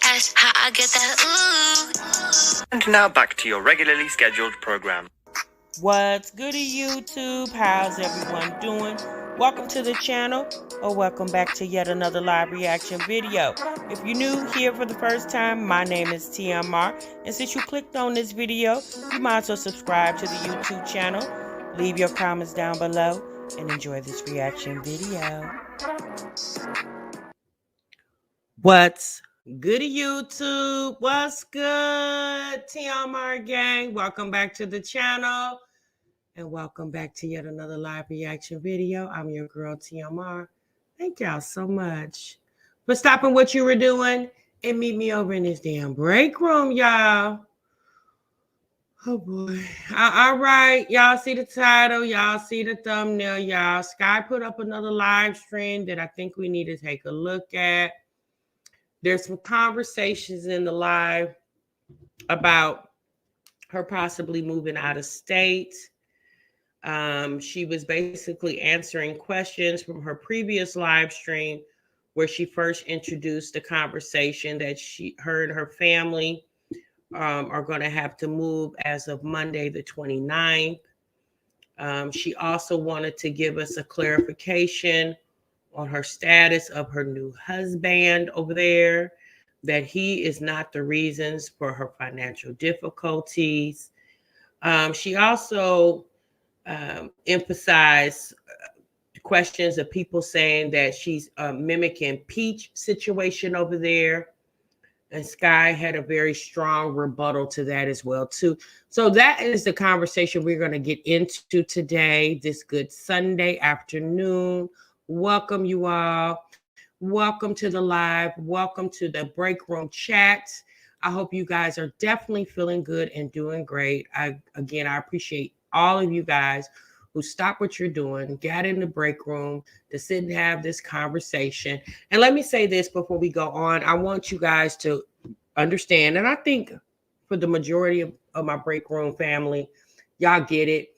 ask how I get that ooh. And now back to your regularly scheduled program. What's goody YouTube? How's everyone doing? Welcome to the channel, or welcome back to yet another live reaction video. If you're new here for the first time, my name is TMR, and since you clicked on this video, you might as well subscribe to the YouTube channel, leave your comments down below, and enjoy this reaction video. What's goody YouTube? What's good, TMR gang? Welcome back to the channel. And welcome back to yet another live reaction video. I'm your girl, TMR. Thank y'all so much for stopping what you were doing and meet me over in this damn break room, y'all. Oh, boy. All right. Y'all see the title. Y'all see the thumbnail, y'all. Sky put up another live stream that I think we need to take a look at. There's some conversations in the live about her possibly moving out of state. She was basically answering questions from her previous live stream where she first introduced the conversation that her and her family are going to have to move as of Monday the 29th. She also wanted to give us a clarification on her status of her new husband over there, that he is not the reasons for her financial difficulties. She also emphasize questions of people saying that she's mimicking Peach situation over there, and Sky had a very strong rebuttal to that as well too. So that is the conversation we're going to get into today, this good Sunday afternoon. Welcome you all. Welcome to the live. Welcome to the break room chat. I hope you guys are definitely feeling good and doing great. I appreciate all of you guys who stopped what you're doing, got in the break room to sit and have this conversation. And let me say this before we go on. I want you guys to understand, and I think for the majority of my break room family, y'all get it.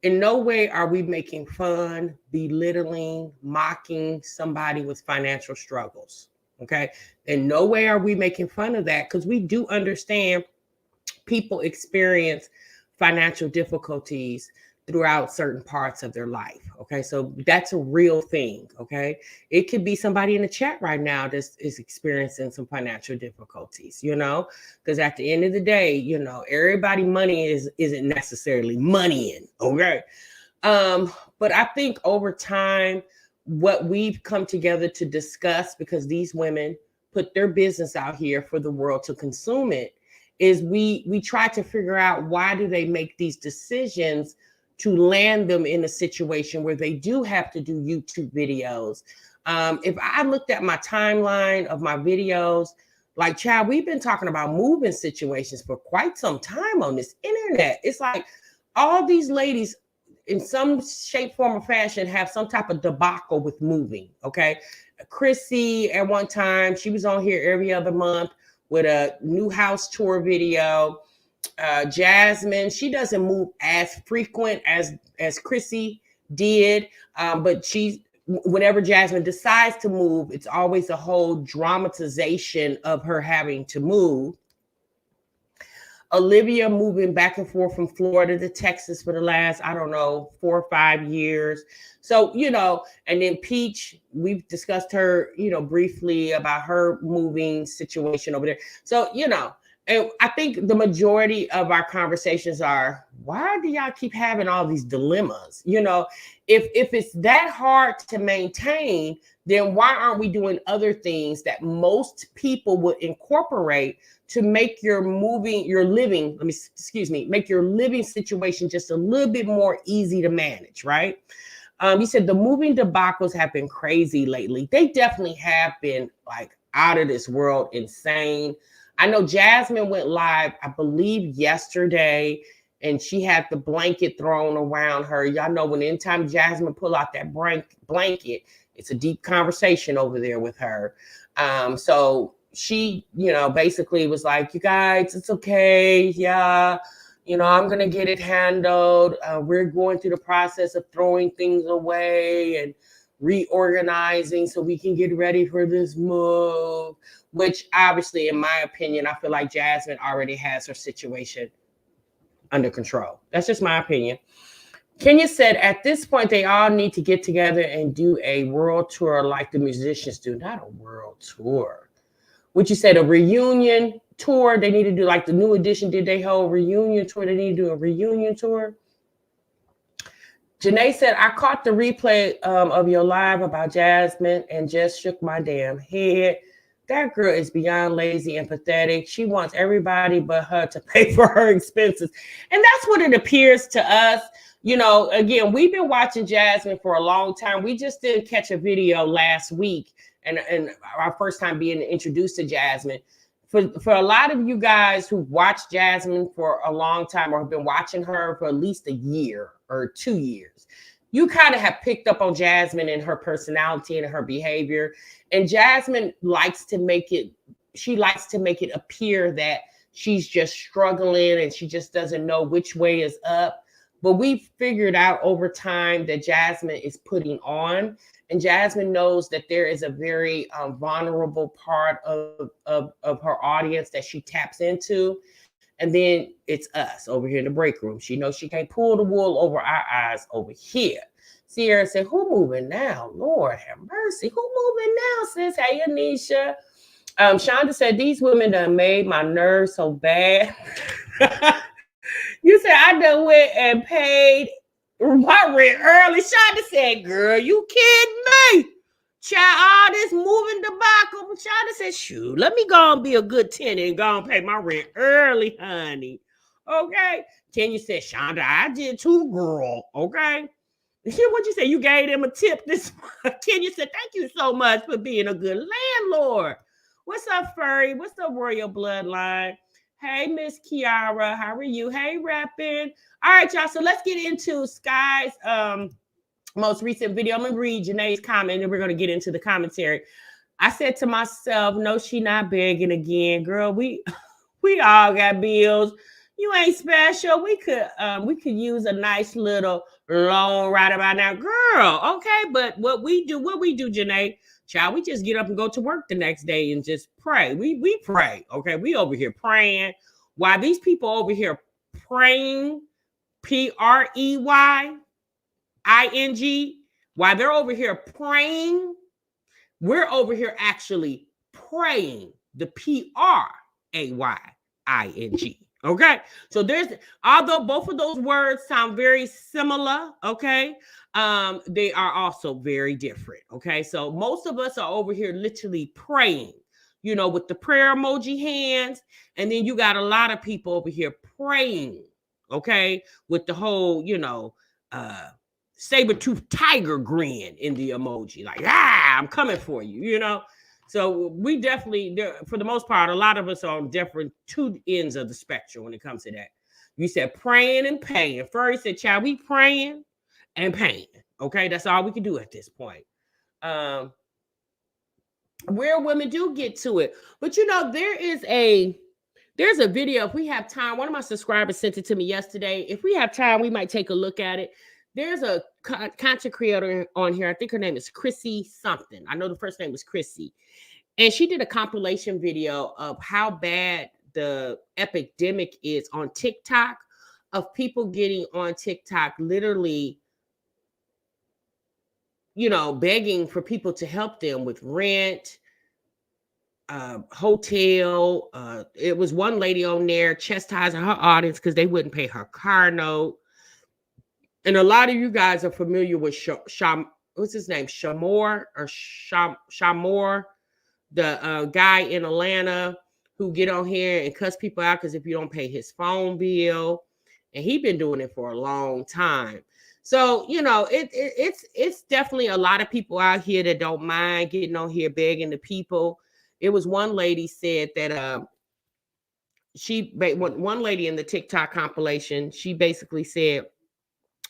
In no way are we making fun, belittling, mocking somebody with financial struggles, okay? In no way are we making fun of that, because we do understand people experience financial difficulties throughout certain parts of their life, okay? So that's a real thing, okay? It could be somebody in the chat right now that is experiencing some financial difficulties, you know? Because at the end of the day, you know, everybody money isn't necessarily moneying, okay? But I think over time, what we've come together to discuss, because these women put their business out here for the world to consume it, is we try to figure out, why do they make these decisions to land them in a situation where they do have to do YouTube videos. If I looked at my timeline of my videos, like, child, we've been talking about moving situations for quite some time on this internet. It's like all these ladies in some shape, form, or fashion have some type of debacle with moving, okay? Chrissy, at one time, she was on here every other month with a new house tour video. Jasmine, she doesn't move as frequent as Chrissy did, but whenever Jasmine decides to move, it's always a whole dramatization of her having to move. Olivia moving back and forth from Florida to Texas for the last, I don't know, 4 or 5 years. So, you know, and then Peach, we've discussed her, you know, briefly about her moving situation over there. So, you know, and I think the majority of our conversations are, why do y'all keep having all these dilemmas? You know, if it's that hard to maintain, then why aren't we doing other things that most people would incorporate to make your living situation just a little bit more easy to manage, right? You said the moving debacles have been crazy lately. They definitely have been, like, out of this world insane. I know Jasmine went live, I believe, yesterday, and she had the blanket thrown around her. Y'all know, when anytime Jasmine pull out that blanket, it's a deep conversation over there with her. So she, you know, basically was like, you guys, it's okay. Yeah, you know, I'm going to get it handled. We're going through the process of throwing things away, and reorganizing so we can get ready for this move, which obviously, in my opinion, I feel like Jasmine already has her situation under control. That's just my opinion. Kenya said, at this point, they all need to get together and do a world tour like the musicians do. Not a world tour. What you said, a reunion tour. They need to do like the New Edition did. They hold reunion tour. They need to do a reunion tour. Janae said, I caught the replay of your live about Jasmine and just shook my damn head. That girl is beyond lazy and pathetic. She wants everybody but her to pay for her expenses. And that's what it appears to us. You know, again, we've been watching Jasmine for a long time. We just didn't catch a video last week and our first time being introduced to Jasmine. For a lot of you guys who've watched Jasmine for a long time or have been watching her for at least a year or 2 years, you kind of have picked up on Jasmine and her personality and her behavior. And Jasmine likes to make it appear that she's just struggling and she just doesn't know which way is up. But we figured out over time that Jasmine is putting on, and Jasmine knows that there is a very vulnerable part of her audience that she taps into. And then it's us over here in the break room. She knows she can't pull the wool over our eyes over here. Sierra said, who moving now? Lord have mercy. Who moving now, sis? Hey, Anisha. Shonda said, these women done made my nerves so bad. You said, I done went and paid my rent early. Shonda said, girl, you kidding me? Child, all this moving debacle. Shonda said, shoot, let me go and be a good tenant and go and pay my rent early, honey. Okay? Tanya said, Shonda, I did too, girl. Okay? What you say? You gave them a tip this month. Tanya said, thank you so much for being a good landlord. What's up, Furry? What's up, Royal Bloodline? Hey, Miss Kiara, how are you? Hey, Rappin'. All right, y'all. So let's get into Sky's most recent video. I'm gonna read Janae's comment, and we're gonna get into the commentary. I said to myself, "No, she not begging again, girl. We all got bills. You ain't special. We could use a nice little loan right about now, girl. Okay, but what we do, Janae." Child, we just get up and go to work the next day and just pray. We pray, okay? We over here praying. While these people over here praying, Preying, while they're over here praying, we're over here actually praying, the Praying, okay? So although both of those words sound very similar, okay? They are also very different. Okay. So most of us are over here literally praying, you know, with the prayer emoji hands. And then you got a lot of people over here praying, okay, with the whole, you know, saber-toothed tiger grin in the emoji. Like, I'm coming for you, you know. So we definitely, for the most part, a lot of us are on different two ends of the spectrum when it comes to that. You said praying and paying. First said, child, we praying and paying. Okay, that's all we can do at this point. Where women do get to it. But you know, there's a video. If we have time, one of my subscribers sent it to me yesterday. If we have time, we might take a look at it. There's a content creator on here. I think her name is Chrissy something. I know the first name was Chrissy. And she did a compilation video of how bad the epidemic is on TikTok, of people getting on TikTok literally, you know, begging for people to help them with rent, hotel. It was one lady on there chastising her audience because they wouldn't pay her car note. And a lot of you guys are familiar with what's his name? Shamor, the guy in Atlanta who get on here and cuss people out because if you don't pay his phone bill. And he's been doing it for a long time. So, you know, it's definitely a lot of people out here that don't mind getting on here begging the people. It was one lady said that one lady in the TikTok compilation, she basically said,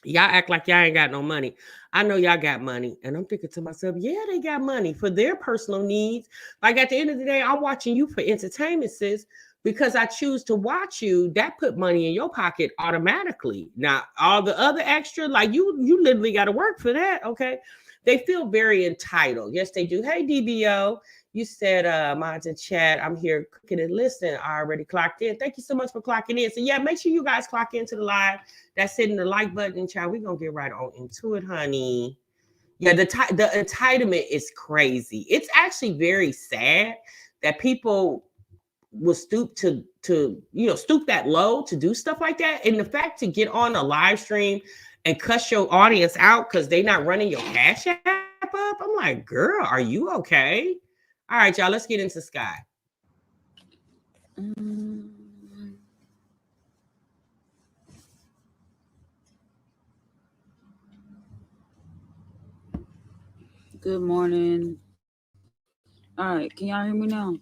y'all act like y'all ain't got no money. I know y'all got money. And I'm thinking to myself, yeah, they got money for their personal needs. Like at the end of the day, I'm watching you for entertainment, sis. Because I choose to watch you, that put money in your pocket automatically. Now, all the other extra, like you literally got to work for that, okay? They feel very entitled. Yes, they do. Hey, DBO, you said, mine's in chat. I'm here cooking and listening. I already clocked in. Thank you so much for clocking in. So yeah, make sure you guys clock into the live. That's hitting the like button, child. We're going to get right on into it, honey. Yeah, the entitlement is crazy. It's actually very sad that people will stoop to stoop that low to do stuff like that. And the fact to get on a live stream and cuss your audience out because they're not running your Cash App up, I'm like, girl, are you okay? All right, y'all, let's get into Sky. Good morning. All right, can y'all hear me now?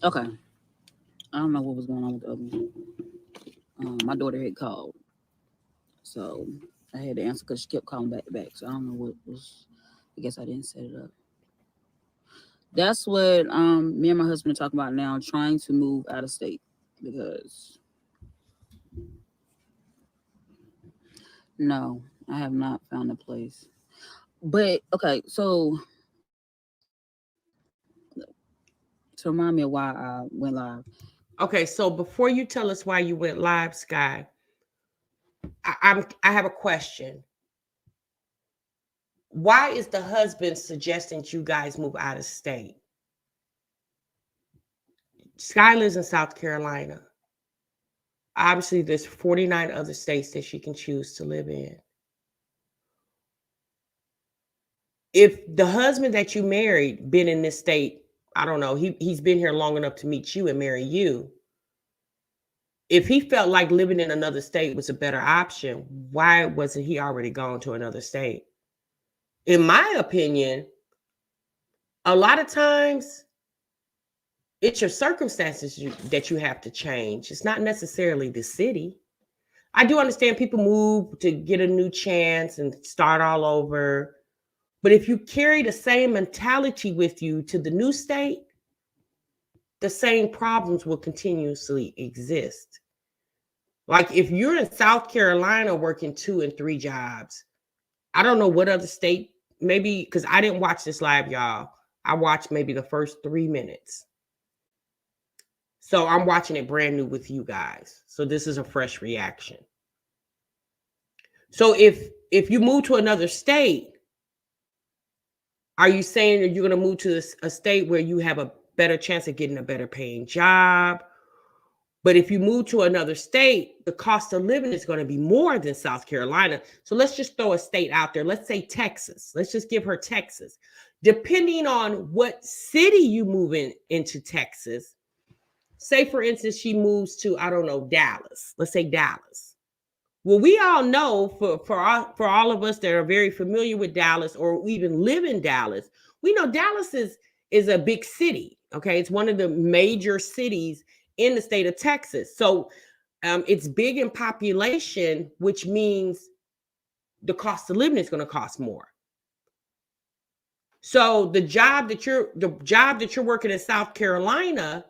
Okay. I don't know what was going on with the other one. My daughter had called, so I had to answer because she kept calling back to back. So I don't know what was. I guess I didn't set it up. That's what me and my husband are talking about now, trying to move out of state because no, I have not found a place. But okay, so to remind me of why I went live. Okay, so before you tell us why you went live, Sky, I have a question. Why is the husband suggesting you guys move out of state? Sky lives in South Carolina. Obviously, there's 49 other states that she can choose to live in. If the husband that you married been in this state, I don't know, he's been here long enough to meet you and marry you. If he felt like living in another state was a better option, why wasn't he already gone to another state? In my opinion, a lot of times it's your circumstances that you have to change. It's not necessarily the city. I do understand people move to get a new chance and start all over. But if you carry the same mentality with you to the new state, the same problems will continuously exist. Like if you're in South Carolina working 2 and 3 jobs, I don't know what other state, maybe because I didn't watch this live, y'all. I watched maybe the first 3 minutes. So I'm watching it brand new with you guys. So this is a fresh reaction. So if you move to another state, are you saying that you're going to move to a state where you have a better chance of getting a better paying job? But if you move to another state, the cost of living is going to be more than South Carolina. So let's just throw a state out there. Let's say Texas. Let's just give her Texas. Depending on what city you move into Texas, say for instance, she moves to, I don't know, Dallas. Let's say Dallas. Well, we all know for all of us that are very familiar with Dallas or even live in Dallas, we know Dallas is a big city. Okay, it's one of the major cities in the state of Texas. So it's big in population, which means the cost of living is going to cost more. So the job that you're working in South Carolina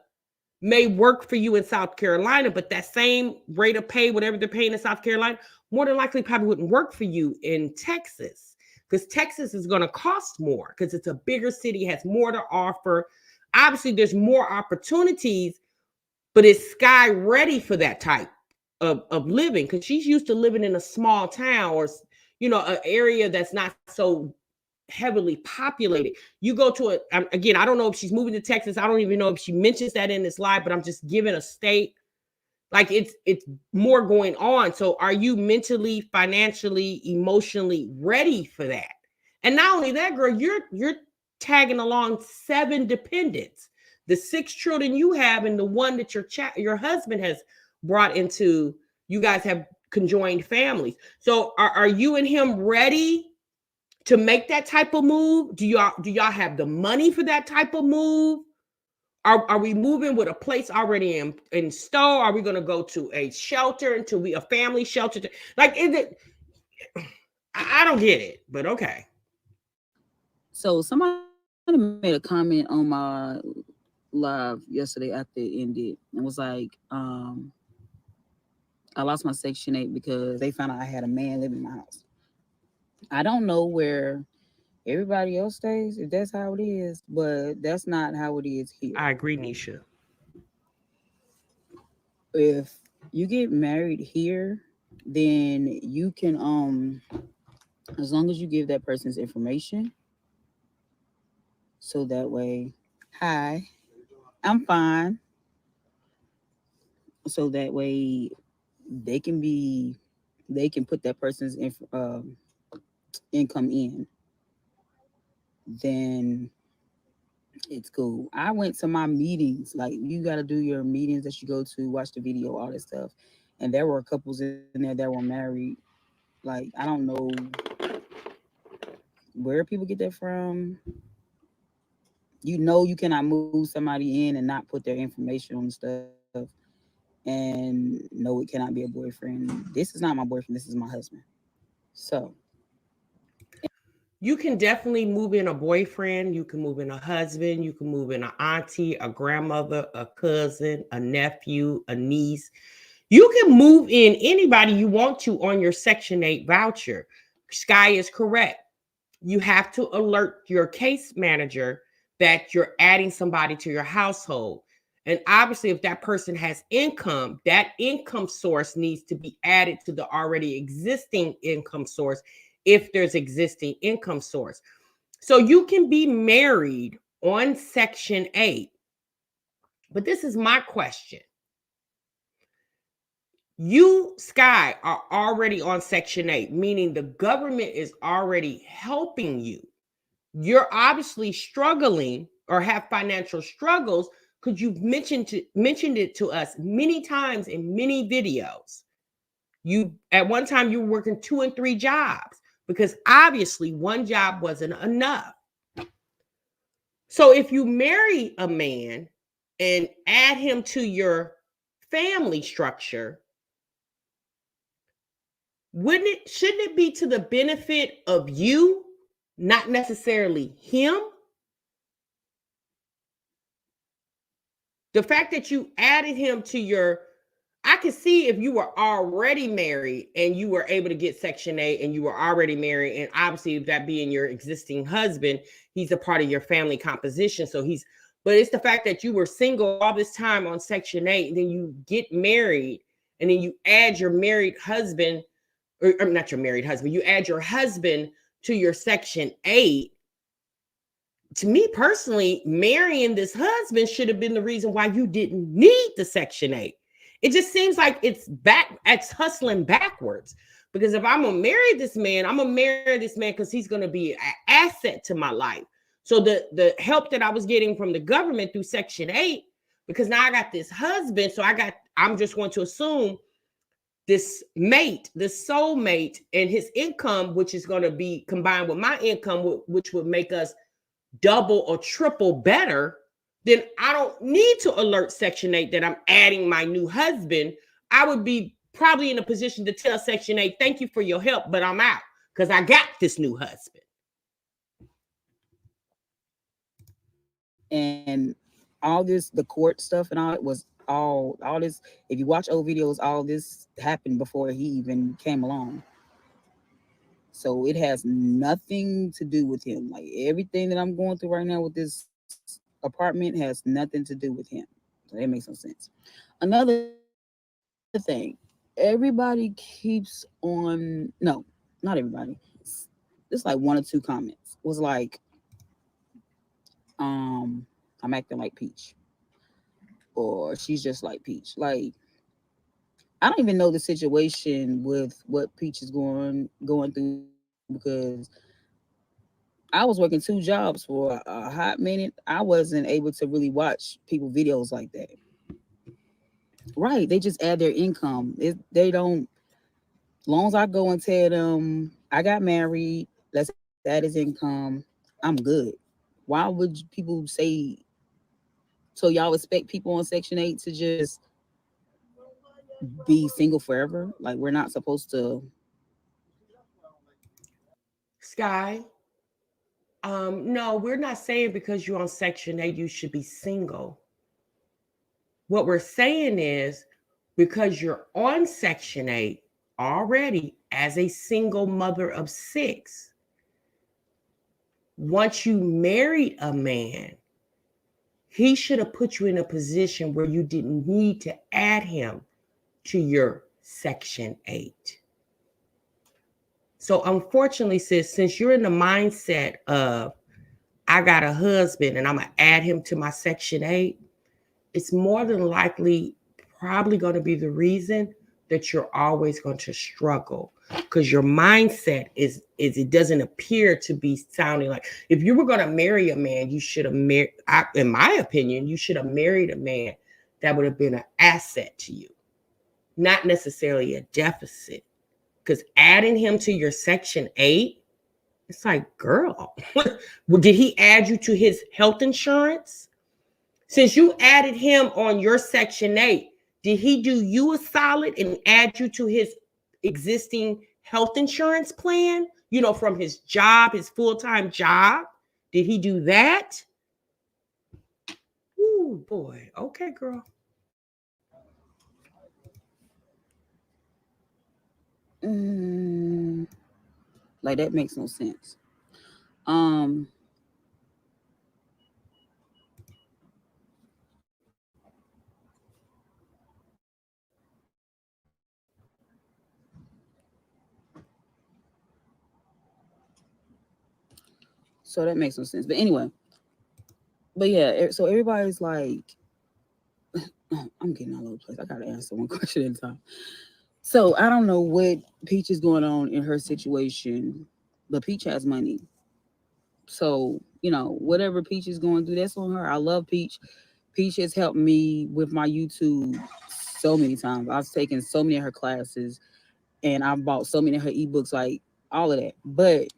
may work for you in South Carolina, but that same rate of pay, whatever they're paying in South Carolina, more than likely probably wouldn't work for you in Texas, because Texas is going to cost more because it's a bigger city, has more to offer. Obviously, there's more opportunities, but is Sky ready for that type of living? Because she's used to living in a small town or, an area that's not so heavily populated. You go to again, I don't know if she's moving to Texas. I don't even know if she mentions that in this live, but I'm just giving a state. Like it's more going on. So are you mentally, financially, emotionally ready for that? And not only that, girl, you're tagging along 7 dependents. The 6 children you have and the one that your husband has brought into, you guys have conjoined families. So are you and him ready to make that type of move? Do y'all have the money for that type of move? Are we moving with a place already in store? Are we going to go to a shelter until a family shelter? Like, is it? I don't get it, but okay. So somebody made a comment on my live yesterday after it ended and was like, I lost my Section 8 because they found out I had a man living in my house. I don't know where everybody else stays, if that's how it is, but that's not how it is here. I agree, Nisha. If you get married here, then you can as long as you give that person's information, so that way, hi, I'm fine. So that way they can be, they can put that person's income in, then it's cool. I went to my meetings. Like, you got to do your meetings that you go to, watch the video, all this stuff. And there were couples in there that were married. Like, I don't know where people get that from. You know, you cannot move somebody in and not put their information on the stuff. And no, it cannot be a boyfriend. This is not my boyfriend. This is my husband. So, You can definitely move in a boyfriend. You can move in a husband. You can move in an auntie, a grandmother, a cousin, a nephew, a niece. You can move in anybody you want to on your Section 8 voucher. Sky is correct. You have to alert your case manager that you're adding somebody to your household. And obviously, if that person has income, that income source needs to be added to the already existing income source if there's existing income source. So you can be married on Section 8. But this is my question. You, Sky, are already on Section 8, meaning the government is already helping you. You're obviously struggling or have financial struggles because you've mentioned it to us many times in many videos. You, at one time, you were working 2 and 3 jobs because obviously one job wasn't enough. So if you marry a man and add him to your family structure, shouldn't it be to the benefit of you, not necessarily him? The fact that you added him to your, I could see if you were already married and you were able to get Section 8 and you were already married, and obviously if that being your existing husband, he's a part of your family composition. So but it's the fact that you were single all this time on Section 8, and then you get married, and then you add your married husband, or not your married husband, you add your husband to your Section 8. To me personally, marrying this husband should have been the reason why you didn't need the Section 8. It just seems like it's hustling backwards. Because if I'm gonna marry this man, I'm gonna marry this man because he's gonna be an asset to my life. So the help that I was getting from the government through Section 8, because now I got this husband, so I'm just going to assume this mate, this soulmate, and his income, which is going to be combined with my income, which would make us double or triple better, then I don't need to alert Section 8 that I'm adding my new husband. I would be probably in a position to tell Section 8, thank you for your help, but I'm out because I got this new husband. And all this, the court stuff and all, it was all this. If you watch old videos, all this happened before he even came along. So it has nothing to do with him. Like, everything that I'm going through right now with this apartment has nothing to do with him. So that makes no sense. Another thing, everybody keeps on, no, not everybody. It's like 1 or 2 comments was like, I'm acting like Peach, or she's just like Peach. Like, I don't even know the situation with what Peach is going through, because I was working 2 jobs for a hot minute. I wasn't able to really watch people videos like that. Right? They just add their income. They don't. As long as I go and tell them I got married, let's add his income, I'm good. Why would people say? So y'all expect people on Section 8 to just be single forever? Like, we're not supposed to. Sky, no, we're not saying because you're on Section 8, you should be single. What we're saying is because you're on Section 8, already as a single mother of 6. Once you married a man, he should have put you in a position where you didn't need to add him to your Section 8. So unfortunately, sis, since you're in the mindset of, I got a husband and I'm going to add him to my Section 8, it's more than likely probably going to be the reason that you're always going to struggle, because your mindset is it doesn't appear to be sounding like, if you were going to marry a man, you should have married, in my opinion, you should have married a man that would have been an asset to you, not necessarily a deficit. Because adding him to your Section 8, it's like, girl, well, did he add you to his health insurance? Since you added him on your Section 8, did he do you a solid and add you to his existing health insurance plan? You know, from his job, his full-time job? Did he do that? Ooh, boy. Okay, girl. Like, that makes no sense. So that makes no sense. But anyway, but yeah, so everybody's like, I'm getting all over the place. I gotta answer one question at a time. So I don't know what Peach is going on in her situation, but Peach has money. So, you know, whatever Peach is going through, that's on her. I love Peach. Peach has helped me with my YouTube so many times. I've taken so many of her classes and I've bought so many of her ebooks, like all of that. But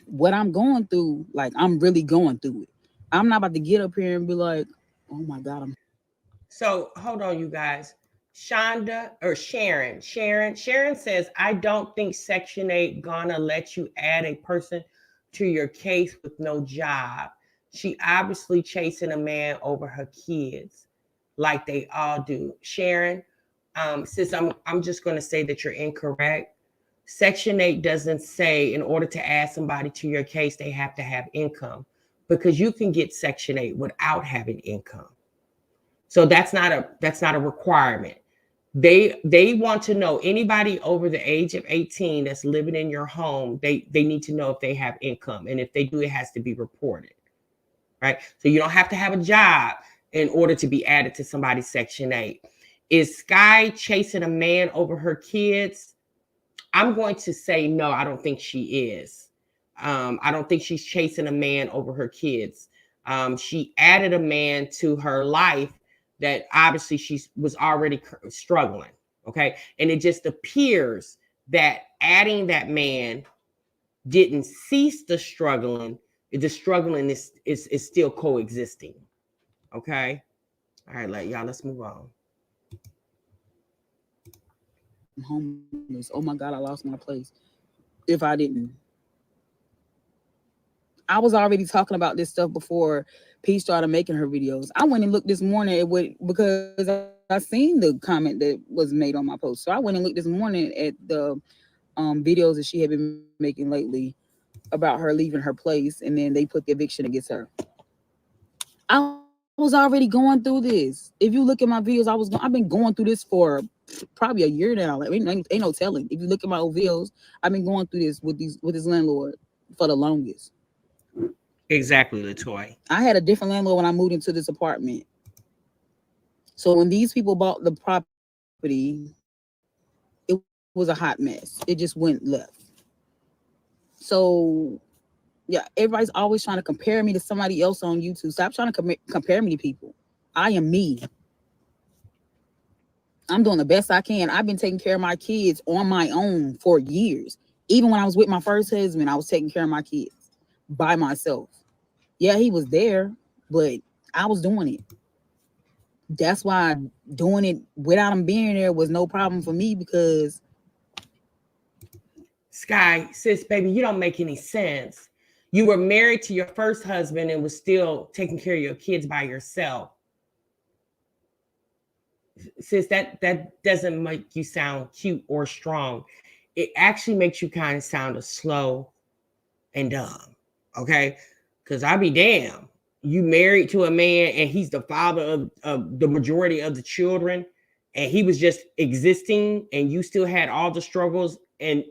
what I'm going through, like, I'm really going through it. I'm not about to get up here and be like, oh my God. So hold on, you guys. Sharon says, I don't think Section 8 gonna let you add a person to your case with no job. She obviously chasing a man over her kids, like they all do. Sharon, sis, I'm just gonna say that you're incorrect. Section 8 doesn't say in order to add somebody to your case, they have to have income, because you can get Section 8 without having income. So that's not a requirement. They want to know anybody over the age of 18 that's living in your home, they need to know if they have income. And if they do, it has to be reported. Right? So you don't have to have a job in order to be added to somebody's Section 8. Is Skye chasing a man over her kids? I'm going to say no, I don't think she is. I don't think she's chasing a man over her kids. She added a man to her life that obviously she was already struggling. Okay. And it just appears that adding that man didn't cease the struggling. The struggling is still coexisting. Okay. All right, let's move on. Homeless. Oh my God, I lost my place. If I didn't, I was already talking about this stuff before P started making her videos. I went and looked this morning at what, because I seen the comment that was made on my post. So I went and looked this morning at the videos that she had been making lately about her leaving her place, and then they put the eviction against her. I was already going through this. If you look at my videos, I've been going through this for probably a year now. Like, ain't no telling. If you look at my old videos, I've been going through this with this landlord for the longest. Exactly, LaToya. I had a different landlord when I moved into this apartment. So when these people bought the property, it was a hot mess. It just went left. So yeah, everybody's always trying to compare me to somebody else on YouTube. Stop trying to compare me to people. I am me. I'm doing the best I can. I've been taking care of my kids on my own for years. Even when I was with my first husband, I was taking care of my kids by myself. Yeah, he was there, but I was doing it. That's why doing it without him being there was no problem for me, because Skye, sis, baby, you don't make any sense. You were married to your first husband and was still taking care of your kids by yourself. Since that doesn't make you sound cute or strong, it actually makes you kind of sound slow and dumb. Okay, because I'll be damned. You married to a man and he's the father of the majority of the children, and he was just existing, and you still had all the struggles and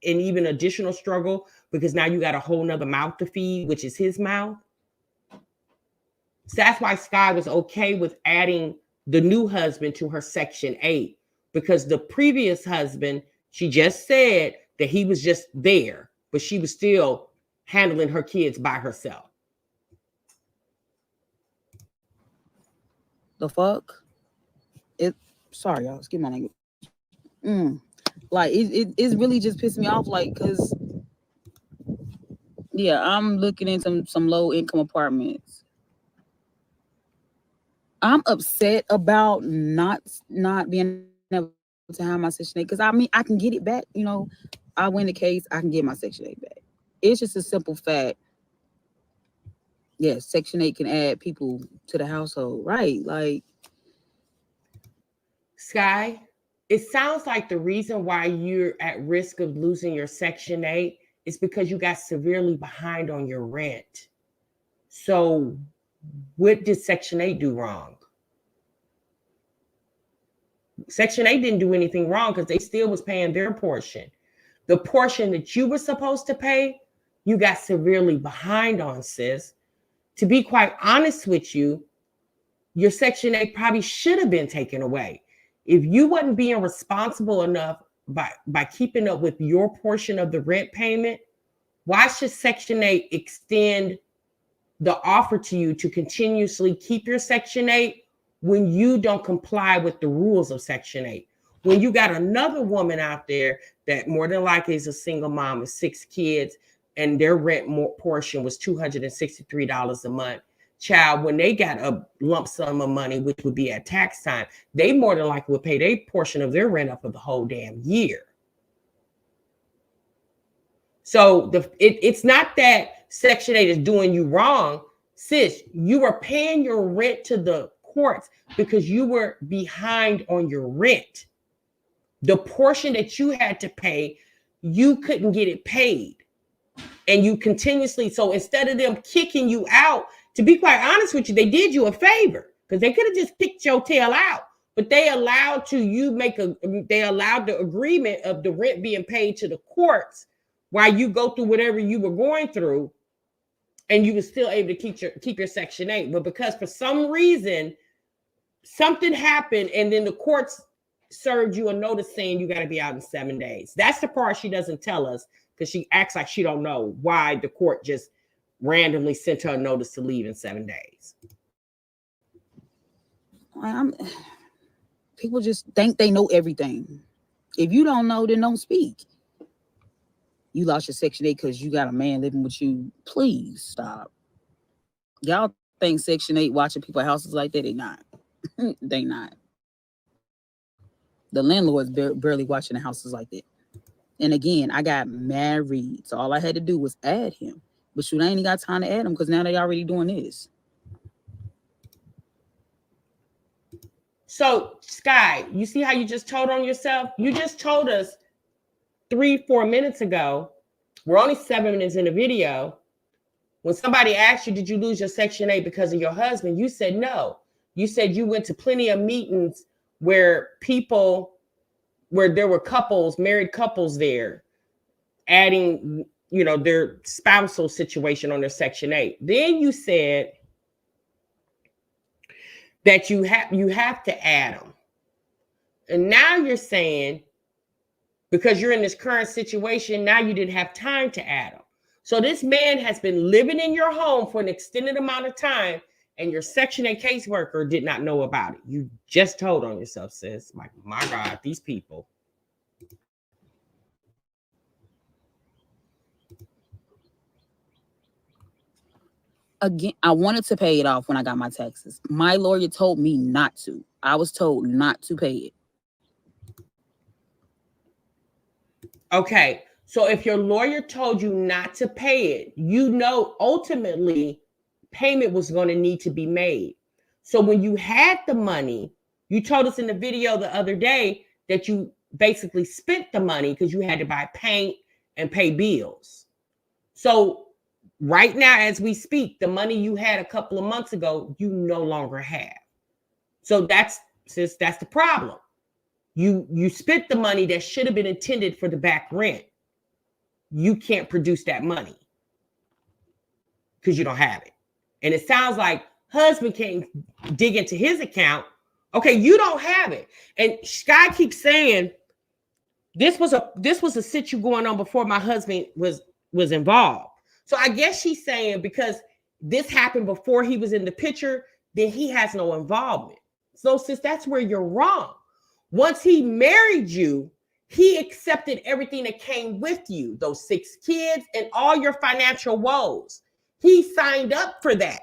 even additional struggle because now you got a whole nother mouth to feed, which is his mouth. So that's why Sky was okay with adding the new husband to her Section 8, because the previous husband, she just said that he was just there, but she was still handling her kids by herself. The fuck? Sorry, y'all. Excuse my language. Like it's really just pissed me off. Like, cause yeah, I'm looking into some low income apartments. I'm upset about not being able to have my Section 8, because I mean I can get it back. You know, I win the case, I can get my Section 8 back. It's just a simple fact. Yes, Section 8 can add people to the household, right? Like, Sky, it sounds like the reason why you're at risk of losing your Section 8 is because you got severely behind on your rent. So what did Section 8 do wrong? Section 8 didn't do anything wrong because they still was paying their portion. The portion that you were supposed to pay, you got severely behind on, sis. To be quite honest with you, your Section 8 probably should have been taken away. If you wasn't being responsible enough by keeping up with your portion of the rent payment, why should Section 8 extend the offer to you to continuously keep your Section 8 when you don't comply with the rules of Section 8? When you got another woman out there that more than likely is a single mom with 6 kids and their rent portion was $263 a month. Child, when they got a lump sum of money, which would be at tax time, they more than likely would pay their portion of their rent up for the whole damn year. So it's not that Section 8 is doing you wrong. Sis, you were paying your rent to the courts because you were behind on your rent. The portion that you had to pay, you couldn't get it paid. And you continuously, so instead of them kicking you out, to be quite honest with you, they did you a favor because they could have just kicked your tail out, but they allowed the agreement of the rent being paid to the courts while you go through whatever you were going through, and you were still able to keep your Section 8. But because for some reason something happened, and then the courts served you a notice saying you got to be out in 7 days. That's the part she doesn't tell us, because she acts like she don't know why the court just randomly sent her a notice to leave in 7 days. People just think they know everything. If you don't know, then don't speak. You lost your Section 8 because you got a man living with you. Please stop. Y'all think Section 8 watching people's houses like that? They not. They not. The landlord's barely watching the houses like that. And again, I got married, so all I had to do was add him. But shoot, I ain't got time to add him because now they already doing this. So, Sky, you see how you just told on yourself? You just told us 3-4 minutes ago, we're only 7 minutes in the video, when somebody asked you, did you lose your Section 8 because of your husband? You said no. You said you went to plenty of meetings where there were couples, married couples there, adding, their spousal situation on their Section 8. Then you said that you have to add them. And now you're saying, because you're in this current situation, now you didn't have time to add them. So this man has been living in your home for an extended amount of time, and your Section 8 caseworker did not know about it. You just told on yourself, sis. Like, my God, these people. Again, I wanted to pay it off when I got my taxes. My lawyer told me not to. I was told not to pay it. Okay, so if your lawyer told you not to pay it, ultimately payment was going to need to be made. So when you had the money, You told us in the video the other day that you basically spent the money because you had to buy paint and pay bills. So right now, as we speak, the money you had a couple of months ago, you no longer have. So that's the problem. You spent the money that should have been intended for the back rent. You can't produce that money because you don't have it. And it sounds like husband can't dig into his account. Okay, you don't have it. And Sky keeps saying this was a situation going on before my husband was involved. So I guess she's saying because this happened before he was in the picture, then he has no involvement. So sis, that's where you're wrong. Once he married you, he accepted everything that came with you, those 6 kids and all your financial woes. He signed up for that.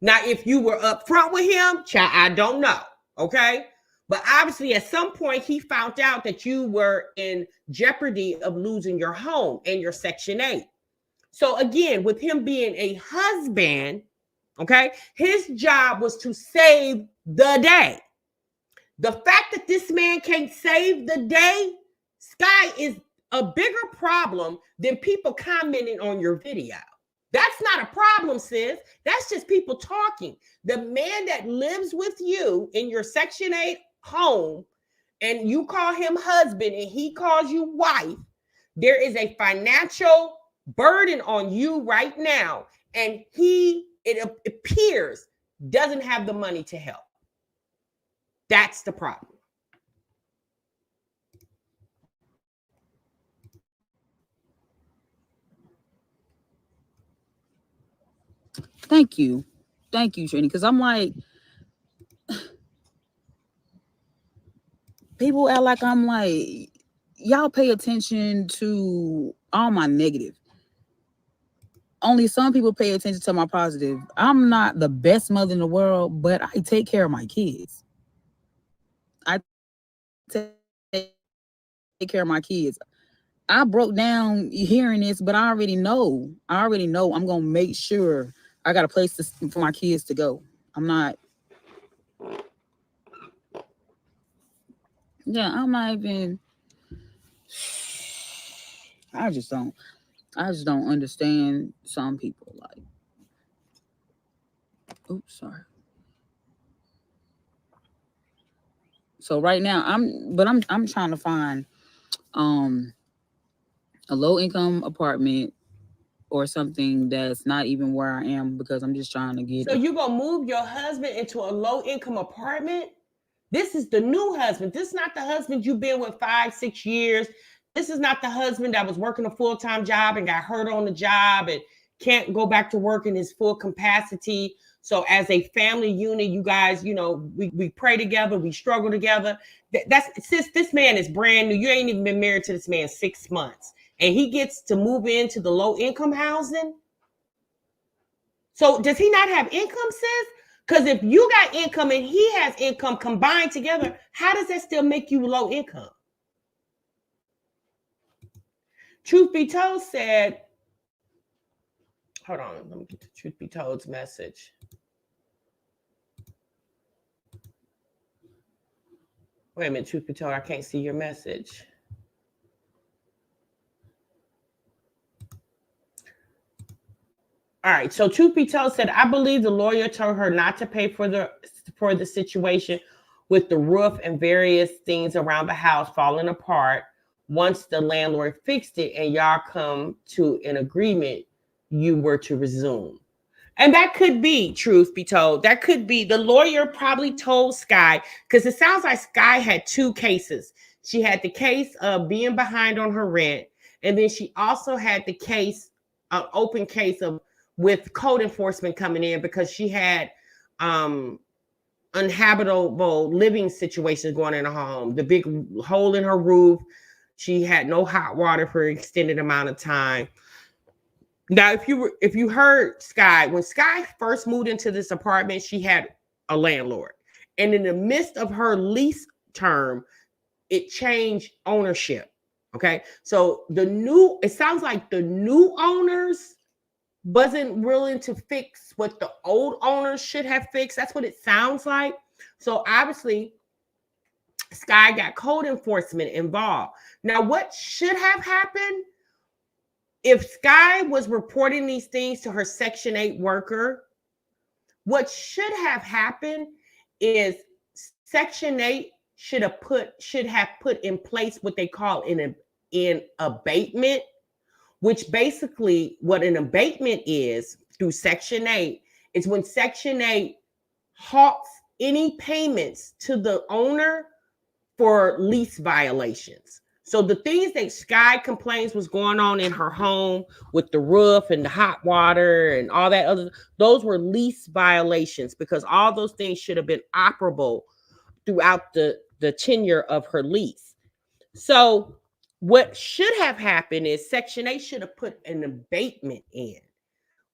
Now, if you were upfront with him, child, I don't know, okay? But obviously, at some point, he found out that you were in jeopardy of losing your home and your Section 8. So again, with him being a husband, okay, his job was to save the day. The fact that this man can't save the day, Sky, is a bigger problem than people commenting on your video. That's not a problem, sis. That's just people talking. The man that lives with you in your Section 8 home and you call him husband and he calls you wife, there is a financial burden on you right now. And it appears, doesn't have the money to help. That's the problem. Thank you, Trini. Because I'm like, people act like I'm like, y'all pay attention to all my negative. Only some people pay attention to my positive. I'm not the best mother in the world, but I take care of my kids. I take care of my kids. I broke down hearing this, but I already know I'm going to make sure I got a place for my kids to go. I'm not even, I just don't understand some people. Like, oops, sorry. So right now I'm trying to find a low income apartment or something that's not even where I am, because I'm just trying to get. So you gonna move your husband into a low income apartment? This is the new husband. This is not the husband you've been with 5-6 years. This is not the husband that was working a full-time job and got hurt on the job and can't go back to work in his full capacity. So as a family unit, you guys, we pray together, we struggle together. Since this man is brand new, you ain't even been married to this man 6 months, and he gets to move into the low income housing. So does he not have income, sis? Because if you got income and he has income combined together, how does that still make you low income? Truth Be Told said, hold on, let me get to Truth Be Told's message. Wait a minute, Truth Be Told, I can't see your message. All right, so Truth Be Told said, I believe the lawyer told her not to pay for the situation with the roof and various things around the house falling apart. Once the landlord fixed it and y'all come to an agreement, you were to resume. And that could be, Truth Be Told, that could be. The lawyer probably told Sky, because it sounds like Sky had 2 cases. She had the case of being behind on her rent, and then she also had the case, open case of with code enforcement coming in because she had uninhabitable living situations going in her home. The big hole in her roof. She had no hot water for an extended amount of time. Now, if you heard Sky, when Sky first moved into this apartment, she had a landlord. And in the midst of her lease term, it changed ownership. Okay. So it sounds like the new owners wasn't willing to fix what the old owners should have fixed. That's what it sounds like. So obviously, SKYE got code enforcement involved. Now, what should have happened if SKYE was reporting these things to her Section 8 worker? What should have happened is Section 8 should have put in place what they call an abatement, which basically what an abatement is through Section 8 is when Section 8 halts any payments to the owner for lease violations. So the things that SKYE complains was going on in her home with the roof and the hot water and all that other, those were lease violations, because all those things should have been operable throughout the tenure of her lease. So what should have happened is Section 8 should have put an abatement in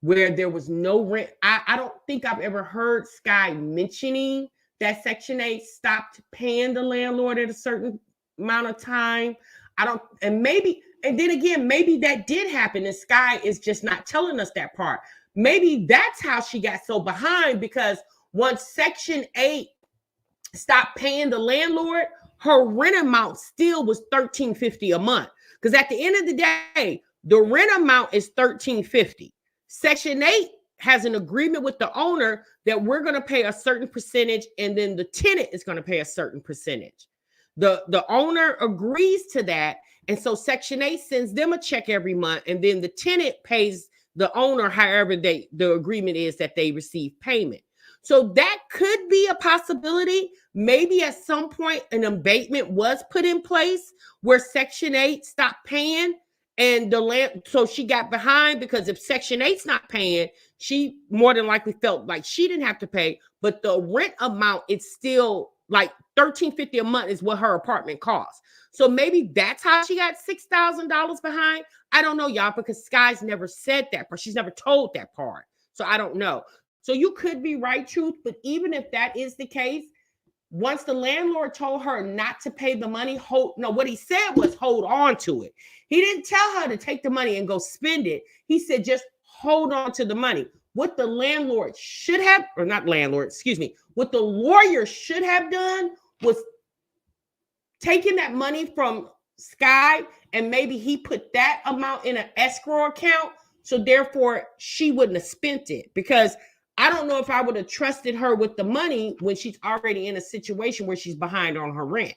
where there was no rent. I don't think I've ever heard SKYE mentioning that Section 8 stopped paying the landlord at a certain amount of time. And then again, maybe that did happen and SKYE is just not telling us that part. Maybe that's how she got so behind, because once Section 8 stopped paying the landlord, her rent amount still was $13.50 a month. Because at the end of the day, the rent amount is $13.50. Section 8 has an agreement with the owner that we're going to pay a certain percentage, and then the tenant is going to pay a certain percentage. The owner agrees to that, and so Section 8 sends them a check every month, and then the tenant pays the owner however the agreement is that they receive payment. So that could be a possibility. Maybe at some point an abatement was put in place where Section 8 stopped paying, and so she got behind, because if Section 8's not paying, she more than likely felt like she didn't have to pay, but the rent amount, it's still like $13.50 a month is what her apartment costs. So maybe that's how she got $6,000 behind. I don't know, y'all, because SKYE's never said that part. She's never told that part. So I don't know. So you could be right, Truth, but even if that is the case, once the landlord told her not to pay the money, what he said was hold on to it. He didn't tell her to take the money and go spend it. He said just hold on to the money. What the landlord should have, or not landlord, excuse me, what the lawyer should have done was taking that money from SKYE, and maybe he put that amount in an escrow account, so therefore she wouldn't have spent it. Because I don't know if I would have trusted her with the money when she's already in a situation where she's behind on her rent.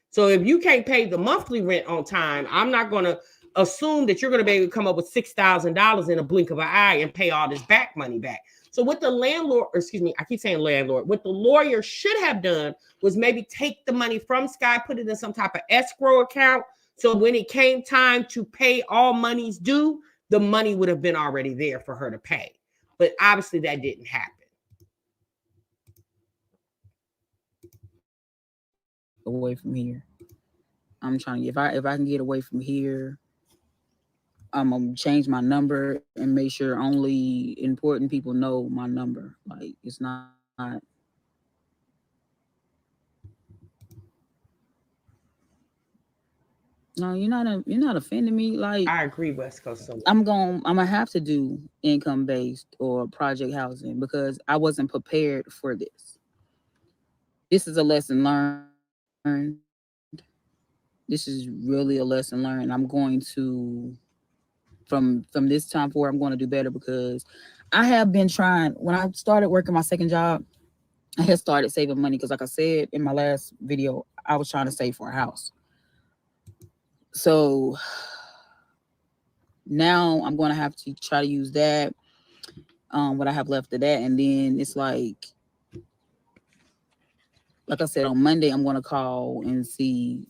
So if you can't pay the monthly rent on time, I'm not going to assume that you're going to be able to come up with $6,000 in a blink of an eye and pay all this back money back. So what the landlord, or excuse me, I keep saying landlord, what the lawyer should have done was maybe take the money from SKYE, put it in some type of escrow account. So when it came time to pay all monies due, the money would have been already there for her to pay. But obviously that didn't happen. Away from here. I'm trying to, if I can get away from here, I'm gonna change my number and make sure only important people know my number. Like, it's not. No, you're not offending me. Like, I agree, West Coast. So I'm gonna have to do income based or project housing because I wasn't prepared for this. This is a lesson learned. This is really a lesson learned. I'm going to, from this time forward, I'm going to do better, because I have been trying. When I started working my second job, I had started saving money because, like I said in my last video, I was trying to save for a house. So now I'm going to have to try to use that, what I have left of that. And then it's like I said, on Monday, I'm going to call and see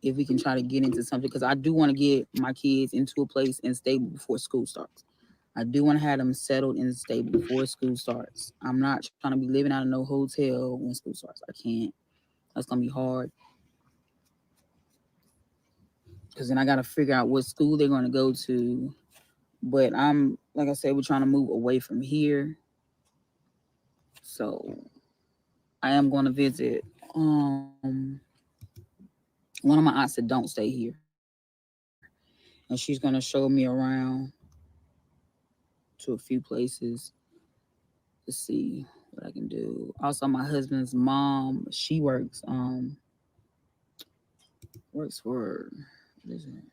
if we can try to get into something, because I do want to get my kids into a place and stable before school starts. I do want to have them settled and stable before school starts. I'm not trying to be living out of no hotel when school starts. I can't. That's going to be hard. Because then I got to figure out what school they're going to go to. But like I said, we're trying to move away from here. So I am going to visit one of my aunts that don't stay here. And she's going to show me around to a few places to see what I can do. Also, my husband's mom, she works for, what is it?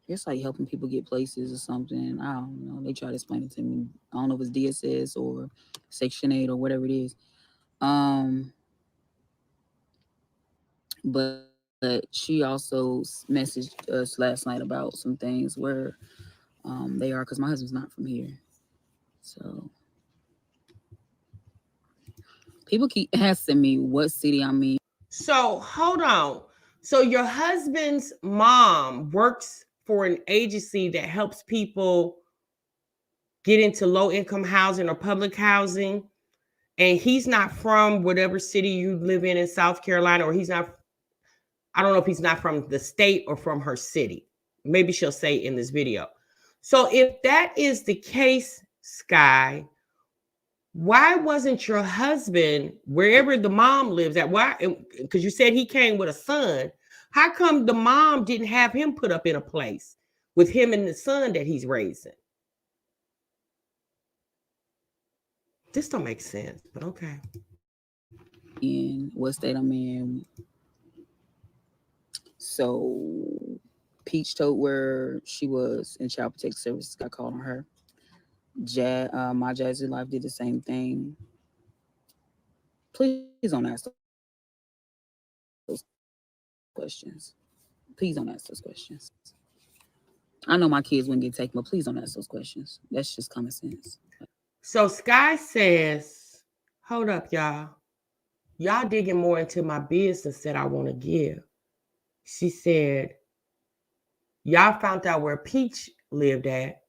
It's like helping people get places or something. I don't know. They try to explain it to me. I don't know if it's DSS or Section 8 or whatever it is. But she also messaged us last night about some things where they are, because my husband's not from here. So people keep asking me what city I'm in. So hold on. So your husband's mom works for an agency that helps people get into low income housing or public housing, and he's not from whatever city you live in South Carolina, or he's not, I don't know if he's not from the state or from her city. Maybe she'll say in this video. So if that is the case, Sky, why wasn't your husband wherever the mom lives at? Why? Because you said he came with a son. How come the mom didn't have him put up in a place with him and the son that he's raising? This don't make sense, but okay. In what state I'm in. So Peach told where she was in Child Protective Services, got called on her. My Jazzy Life did the same thing. Please don't ask those questions. Please don't ask those questions. I know my kids wouldn't get taken, but please don't ask those questions. That's just common sense. So Sky says, hold up, y'all. Y'all digging more into my business that I want to give. She said, y'all found out where Peach lived at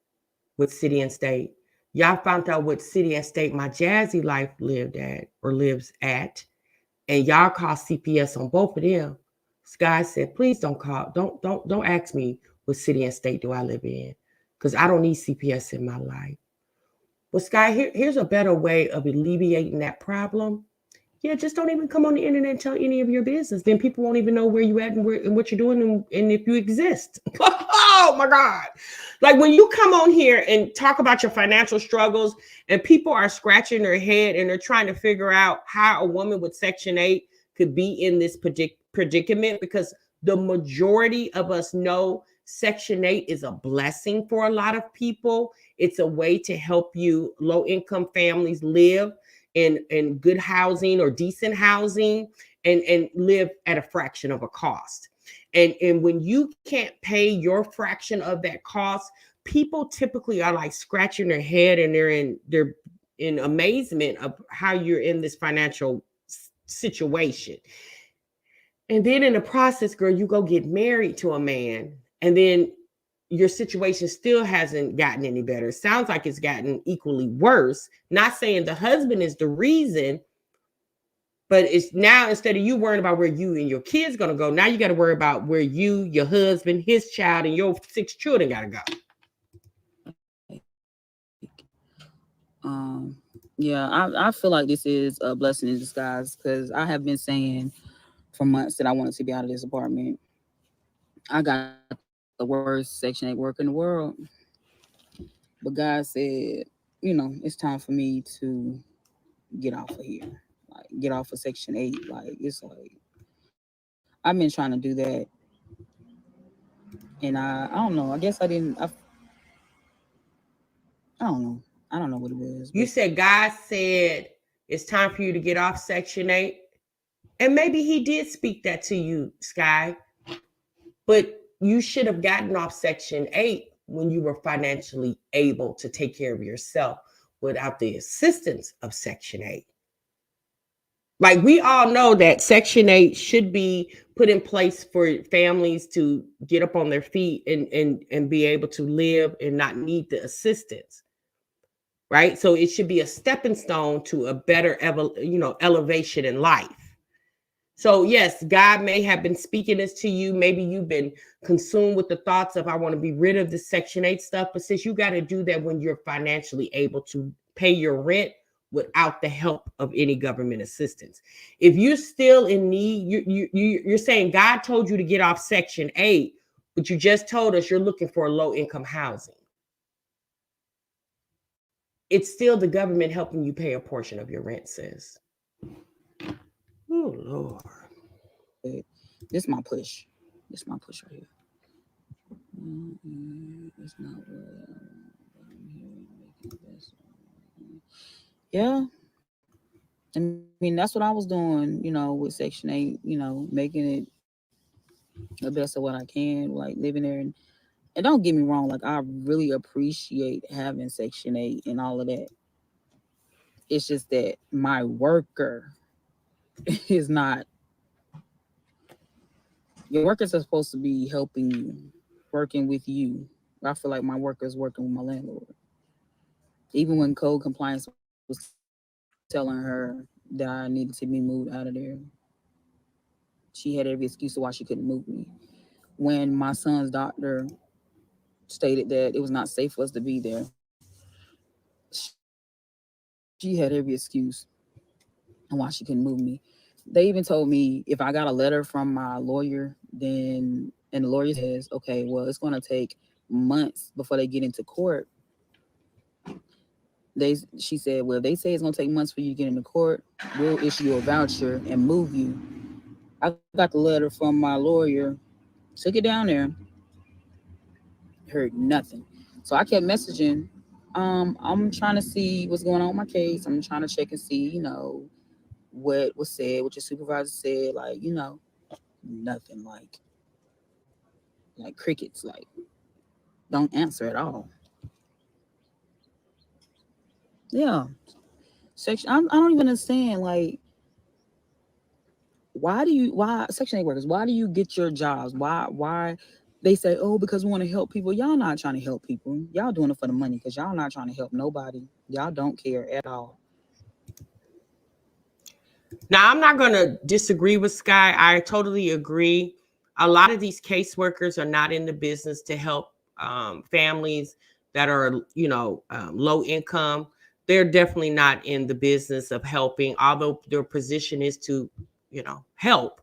with City and State. Y'all found out what city and state my Jazzy Life lived at or lives at. And y'all call CPS on both of them. Sky said, please don't call. Don't ask me what city and state do I live in, because I don't need CPS in my life. Well, Sky, here's a better way of alleviating that problem. Yeah, just don't even come on the internet and tell any of your business. Then people won't even know where you at and what you're doing and if you exist. Oh my God. Like when you come on here and talk about your financial struggles and people are scratching their head and they're trying to figure out how a woman with Section 8 could be in this predicament, because the majority of us know Section 8 is a blessing for a lot of people. It's a way to help you low-income families live in good housing or decent housing and live at a fraction of a cost. And when you can't pay your fraction of that cost, people typically are like scratching their head and they're in amazement of how you're in this financial situation. And then in the process, girl, you go get married to a man, and then your situation still hasn't gotten any better. It sounds like it's gotten equally worse. Not saying the husband is the reason, but it's now, instead of you worrying about where you and your kids going to go, now you got to worry about where you, your husband, his child, and your 6 children got to go. Yeah, I feel like this is a blessing in disguise, because I have been saying for months that I wanted to be out of this apartment. I got the worst Section 8 work in the world. But God said, it's time for me to get off of here. Like, get off of Section 8. Like, it's like, I've been trying to do that. And I don't know. I guess I didn't. I don't know. I don't know what it was. You said God said it's time for you to get off Section 8. And maybe he did speak that to you, Sky. But you should have gotten off Section 8 when you were financially able to take care of yourself without the assistance of Section 8. Like, we all know that Section 8 should be put in place for families to get up on their feet and be able to live and not need the assistance. Right? So it should be a stepping stone to a better elevation in life. So yes, God may have been speaking this to you. Maybe you've been consumed with the thoughts of, I want to be rid of this Section 8 stuff. But since you got to do that when you're financially able to pay your rent without the help of any government assistance. If you're still in need, you're saying God told you to get off Section 8, but you just told us you're looking for low income housing. it's still the government helping you pay a portion of your rent, sis. Oh Lord. This my push. This my push right here. It's not yeah. I mean, that's what I was doing, you know, with Section 8, you know, making it the best of what I can, like living there. And don't get me wrong, like I really appreciate having Section 8 and all of that. It's just that my worker is not. Your workers are supposed to be helping you, working with you. I feel like my worker is working with my landlord. Even when code compliance was telling her that I needed to be moved out of there, she had every excuse to why she couldn't move me. When my son's doctor stated that it was not safe for us to be there, she had every excuse on why she couldn't move me. They even told me if I got a letter from my lawyer, then, and the lawyer says, okay, well, it's going to take months before they get into court. She said, well, they say it's going to take months for you to get into court. We'll issue you a voucher and move you. I got the letter from my lawyer, took it down there, heard nothing. So I kept messaging. I'm trying to see what's going on with my case. I'm trying to check and see, you know, what was said, what your supervisor said, like, you know, nothing, like crickets, like don't answer at all. Yeah. Section, I don't even understand, like, why Section 8 workers, why do you get your jobs? Why they say, oh, because we want to help people. Y'all not trying to help people. Y'all doing it for the money because y'all not trying to help nobody. Y'all don't care at all. Now, I'm not going to disagree with Sky. I totally agree. A lot of these caseworkers are not in the business to help families that are, you know, low income. They're definitely not in the business of helping, although their position is to, you know, help.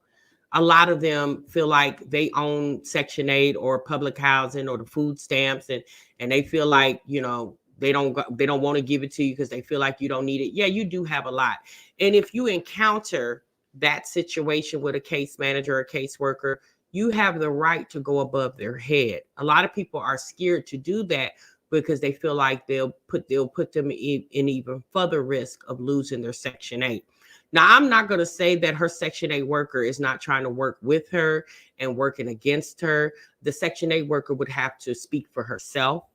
A lot of them feel like they own Section 8 or public housing or the food stamps, and they feel like, you know, they don't want to give it to you because they feel like you don't need it. Yeah, you do have a lot. And if you encounter that situation with a case manager or caseworker, you have the right to go above their head. A lot of people are scared to do that because they feel like they'll put them in even further risk of losing their Section 8. Now, I'm not going to say that her Section 8 worker is not trying to work with her and working against her. The Section 8 worker would have to speak for herself.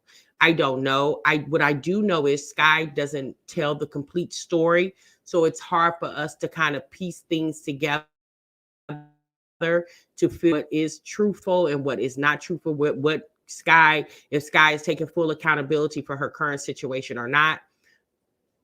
I don't know. What I do know is Skye doesn't tell the complete story. So it's hard for us to kind of piece things together to feel what is truthful and what is not truthful. What Skye, if Skye is taking full accountability for her current situation or not.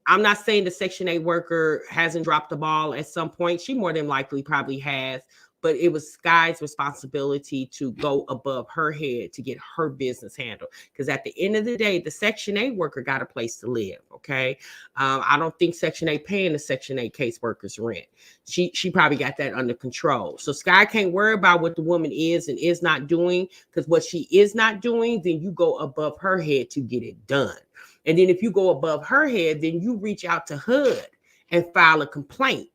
I'm not saying the Section 8 worker hasn't dropped the ball at some point. She more than likely probably has, but it was Skye's responsibility to go above her head to get her business handled. Because at the end of the day, the Section 8 worker got a place to live, okay? I don't think Section 8 paying the Section 8 case workers rent. She probably got that under control. So Skye can't worry about what the woman is and is not doing, because what she is not doing, then you go above her head to get it done. And then if you go above her head, then you reach out to HUD and file a complaint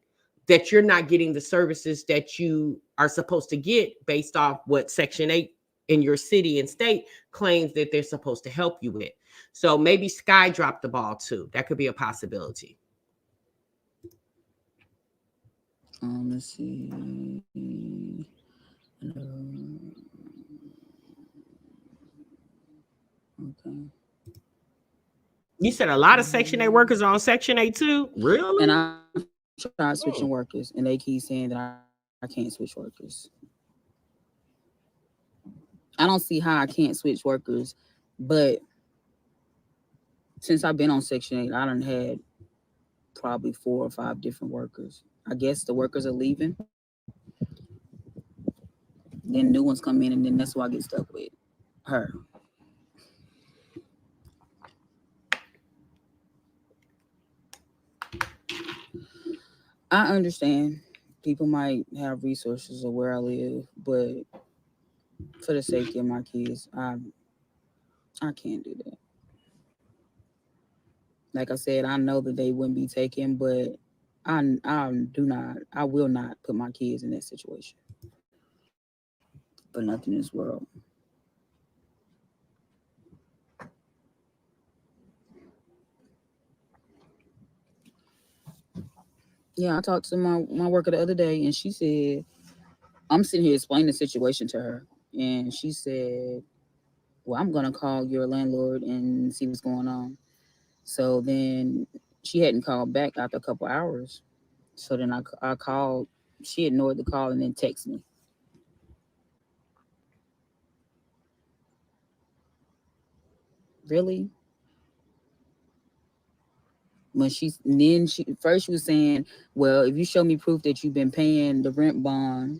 that you're not getting the services that you are supposed to get based off what Section 8 in your city and state claims that they're supposed to help you with. So maybe Skye dropped the ball too. That could be a possibility. Let's see. Okay. You said a lot of Section 8 workers are on Section 8 too? Really? And I tried switching workers, and they keep saying that I can't switch workers. I don't see how I can't switch workers, but since I've been on Section 8, I done had probably 4 or 5 different workers. I guess the workers are leaving. Then new ones come in, and then that's who I get stuck with. Her. I understand people might have resources of where I live, but for the safety of my kids, I can't do that. Like I said, I know that they wouldn't be taken, but I will not put my kids in that situation for nothing in this world. Yeah, I talked to my worker the other day, and she said, I'm sitting here explaining the situation to her, and she said, well, I'm gonna call your landlord and see what's going on. So then she hadn't called back after a couple hours. So then I called. She ignored the call and then texted me. Really? When she first she was saying, well, if you show me proof that you've been paying the rent bond,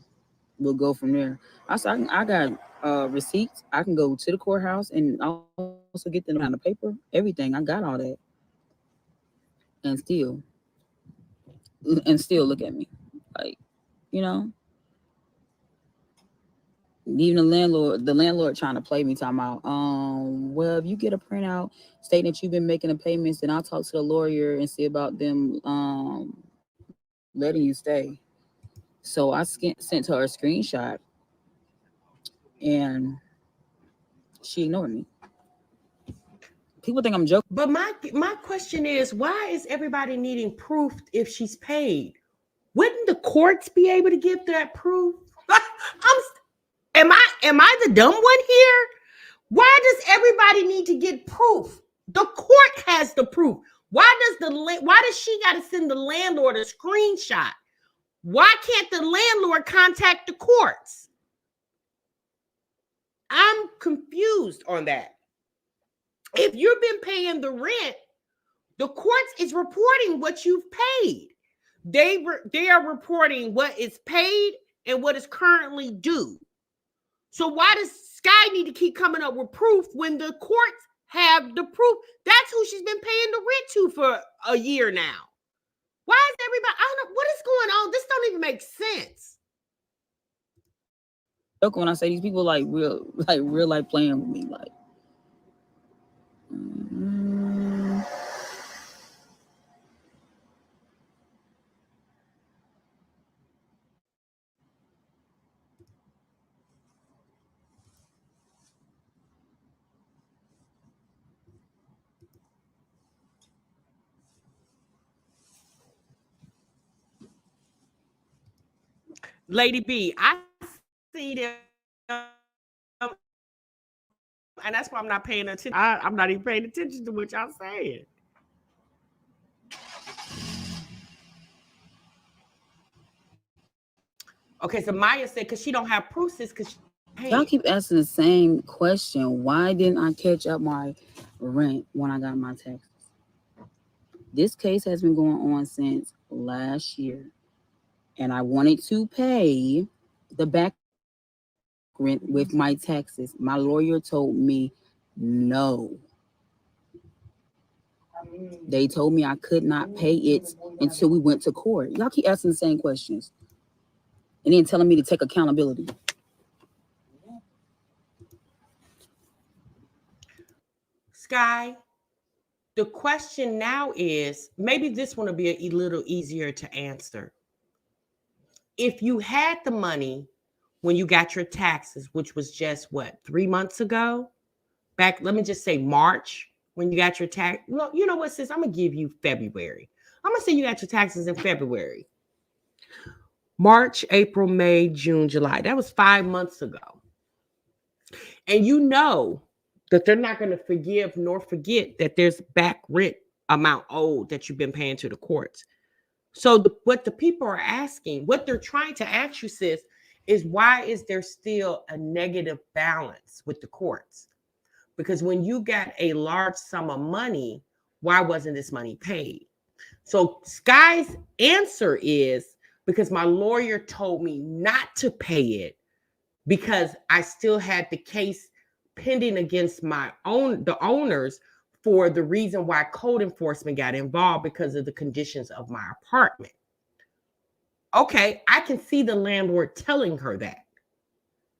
we'll go from there. I said, I got receipts. I can go to the courthouse and also get them on the paper, everything. I got all that. And still look at me like, you know, even the landlord trying to play me, talking about, well, if you get a printout stating that you've been making the payments, then I'll talk to the lawyer and see about them letting you stay. So I sent her a screenshot, and she ignored me. People think I'm joking. But my question is, why is everybody needing proof if she's paid? Wouldn't the courts be able to give that proof? Am I the dumb one here? Why does everybody need to get proof? The court has the proof. Why does she got to send the landlord a screenshot? Why can't the landlord contact the courts? I'm confused on that. If you've been paying the rent, the courts is reporting what you've paid. They are reporting what is paid and what is currently due. So why does SKYE need to keep coming up with proof when the courts have the proof? That's who she's been paying the rent to for a year now. Why is everybody? I don't know what is going on. This don't even make sense. Look, when I say these people like real life playing with me, like. Lady B, I see them, and that's why I'm not paying attention. I'm not even paying attention to what y'all saying. Okay, so Maya said because she don't have proofs, is because y'all keep asking the same question. Why didn't I catch up my rent when I got my taxes? This case has been going on since last year, and I wanted to pay the back rent with my taxes. My lawyer told me no. They told me I could not pay it until we went to court. Y'all keep asking the same questions and then telling me to take accountability. SKYE, the question now is, maybe this one will be a little easier to answer. If you had the money when you got your taxes, which was just what, 3 months ago? Back, let me just say March, when you got your tax. No, you know what, sis? I'm gonna give you February. I'm gonna say you got your taxes in February. March, April, May, June, July. That was 5 months ago. And you know that they're not going to forgive nor forget that there's back rent amount owed that you've been paying to the courts. So what the people are asking, what they're trying to ask you, sis, is why is there still a negative balance with the courts? Because when you got a large sum of money, why wasn't this money paid? So SKYE's answer is because my lawyer told me not to pay it because I still had the case pending against the owners for the reason why code enforcement got involved because of the conditions of my apartment. Okay, I can see the landlord telling her that.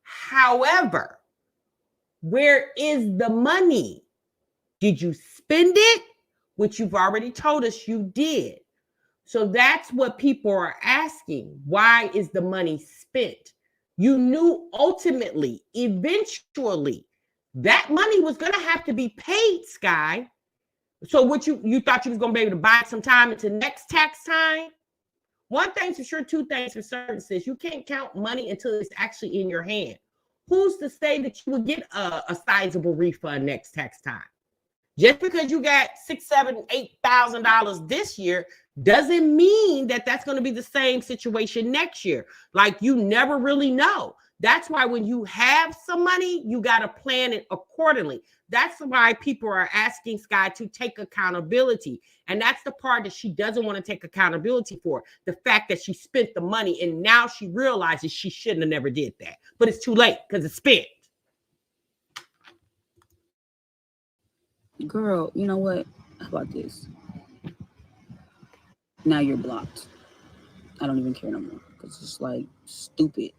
However, where is the money? Did you spend it which you've already told us you did. So that's what people are asking. Why is the money spent? You knew ultimately, eventually, that money was going to have to be paid, Sky. So what you thought you was going to be able to buy some time into next tax time? One thing's for sure, two things for certain, sis. You can't count money until it's actually in your hand. Who's to say that you will get a sizable refund next tax time? Just because you got $6,000, $7,000, $8,000 this year doesn't mean that that's going to be the same situation next year. Like, you never really know. That's why when you have some money, you got to plan it accordingly. That's why people are asking Sky to take accountability. And that's the part that she doesn't want to take accountability for. The fact that she spent the money and now she realizes she shouldn't have never did that. But it's too late because it's spent. Girl, you know what? How about this? Now you're blocked. I don't even care no more because it's like stupid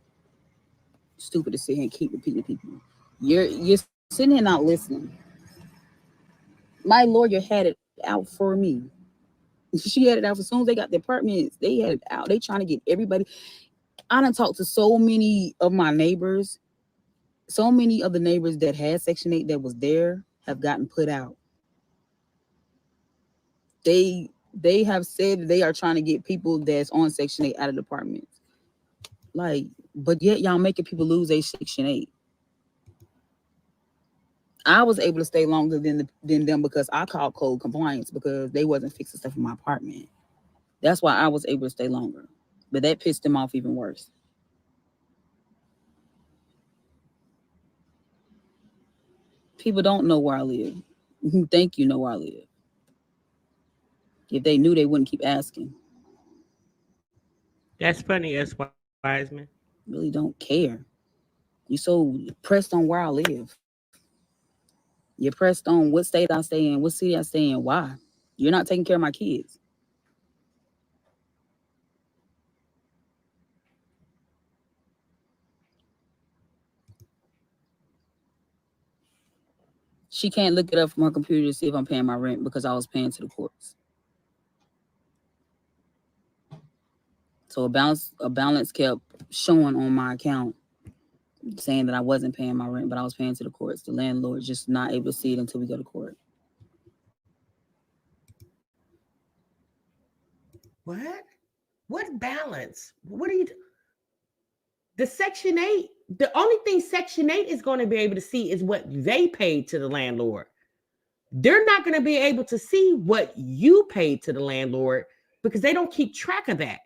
to sit here and keep repeating to people. You're sitting here not listening. My lawyer had it out for me. She had it out as soon as they got the apartments. They had it out. They trying to get everybody. I done talked to so many of my neighbors. So many of the neighbors that had Section 8 that was there have gotten put out. They have said they are trying to get people that's on Section 8 out of the apartments. Like, but yet y'all making people lose their Section 8. I was able to stay longer than them because I called code compliance because they wasn't fixing stuff in my apartment. That's why I was able to stay longer. But that pissed them off even worse. People don't know where I live. You think you know where I live. If they knew, they wouldn't keep asking. That's funny, S. Wiseman. Really don't care. You so pressed on where I live. You're pressed on what state I stay in, what city I stay in, why? You're not taking care of my kids. She can't look it up from her computer to see if I'm paying my rent because I was paying to the courts. So a balance kept showing on my account saying that I wasn't paying my rent, but I was paying to the courts. The landlord just not able to see it until we go to court. What? What balance? What are you? The Section 8, the only thing Section 8 is going to be able to see is what they paid to the landlord. They're not going to be able to see what you paid to the landlord because they don't keep track of that.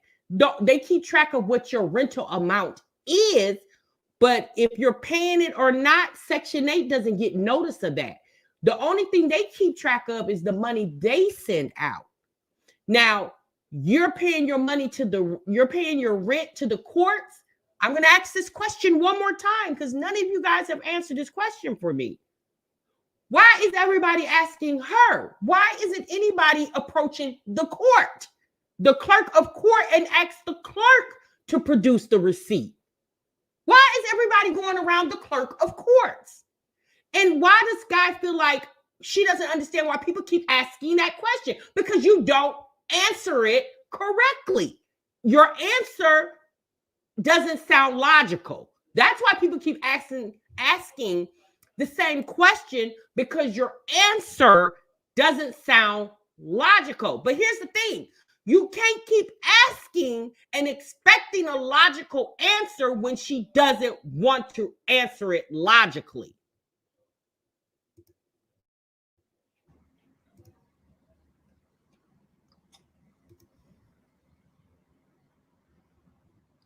They keep track of what your rental amount is, but if you're paying it or not, Section 8 doesn't get notice of that. The only thing they keep track of is the money they send out. Now, you're paying your rent to the courts. I'm going to ask this question one more time because none of you guys have answered this question for me. Why is everybody asking her? Why isn't anybody approaching the court, the clerk of court, and ask the clerk to produce the receipt? Why is everybody going around the clerk of courts? And why does Sky feel like she doesn't understand why people keep asking that question? Because you don't answer it correctly. Your answer doesn't sound logical. That's why people keep asking the same question, because your answer doesn't sound logical. But here's the thing. You can't keep asking and expecting a logical answer when she doesn't want to answer it logically.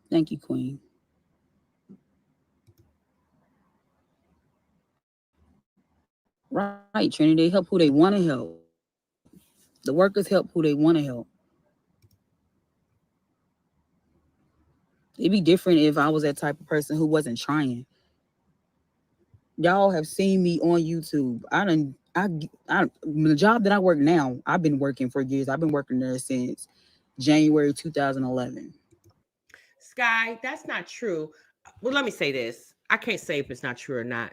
Thank you, Queen. Right, Trinity. They help who they want to help. The workers help who they want to help. It'd be different if I was that type of person who wasn't trying. Y'all have seen me on YouTube. The job that I work now, I've been working for years. I've been working there since January 2011. Sky, that's not true. Well, let me say this. I can't say if it's not true or not.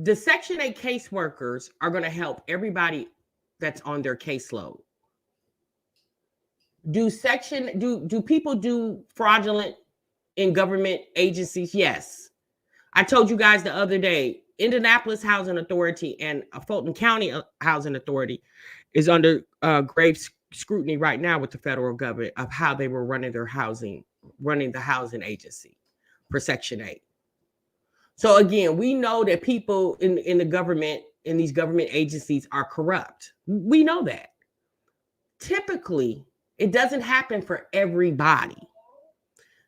The Section 8 caseworkers are going to help everybody that's on their caseload. Do people do fraudulent in government agencies? Yes. I told you guys the other day, Indianapolis Housing Authority and Fulton County Housing Authority is under grave scrutiny right now with the federal government of how they were running the housing agency for Section 8. So again, we know that people in the government, in these government agencies, are corrupt. We know that. Typically, it doesn't happen for everybody.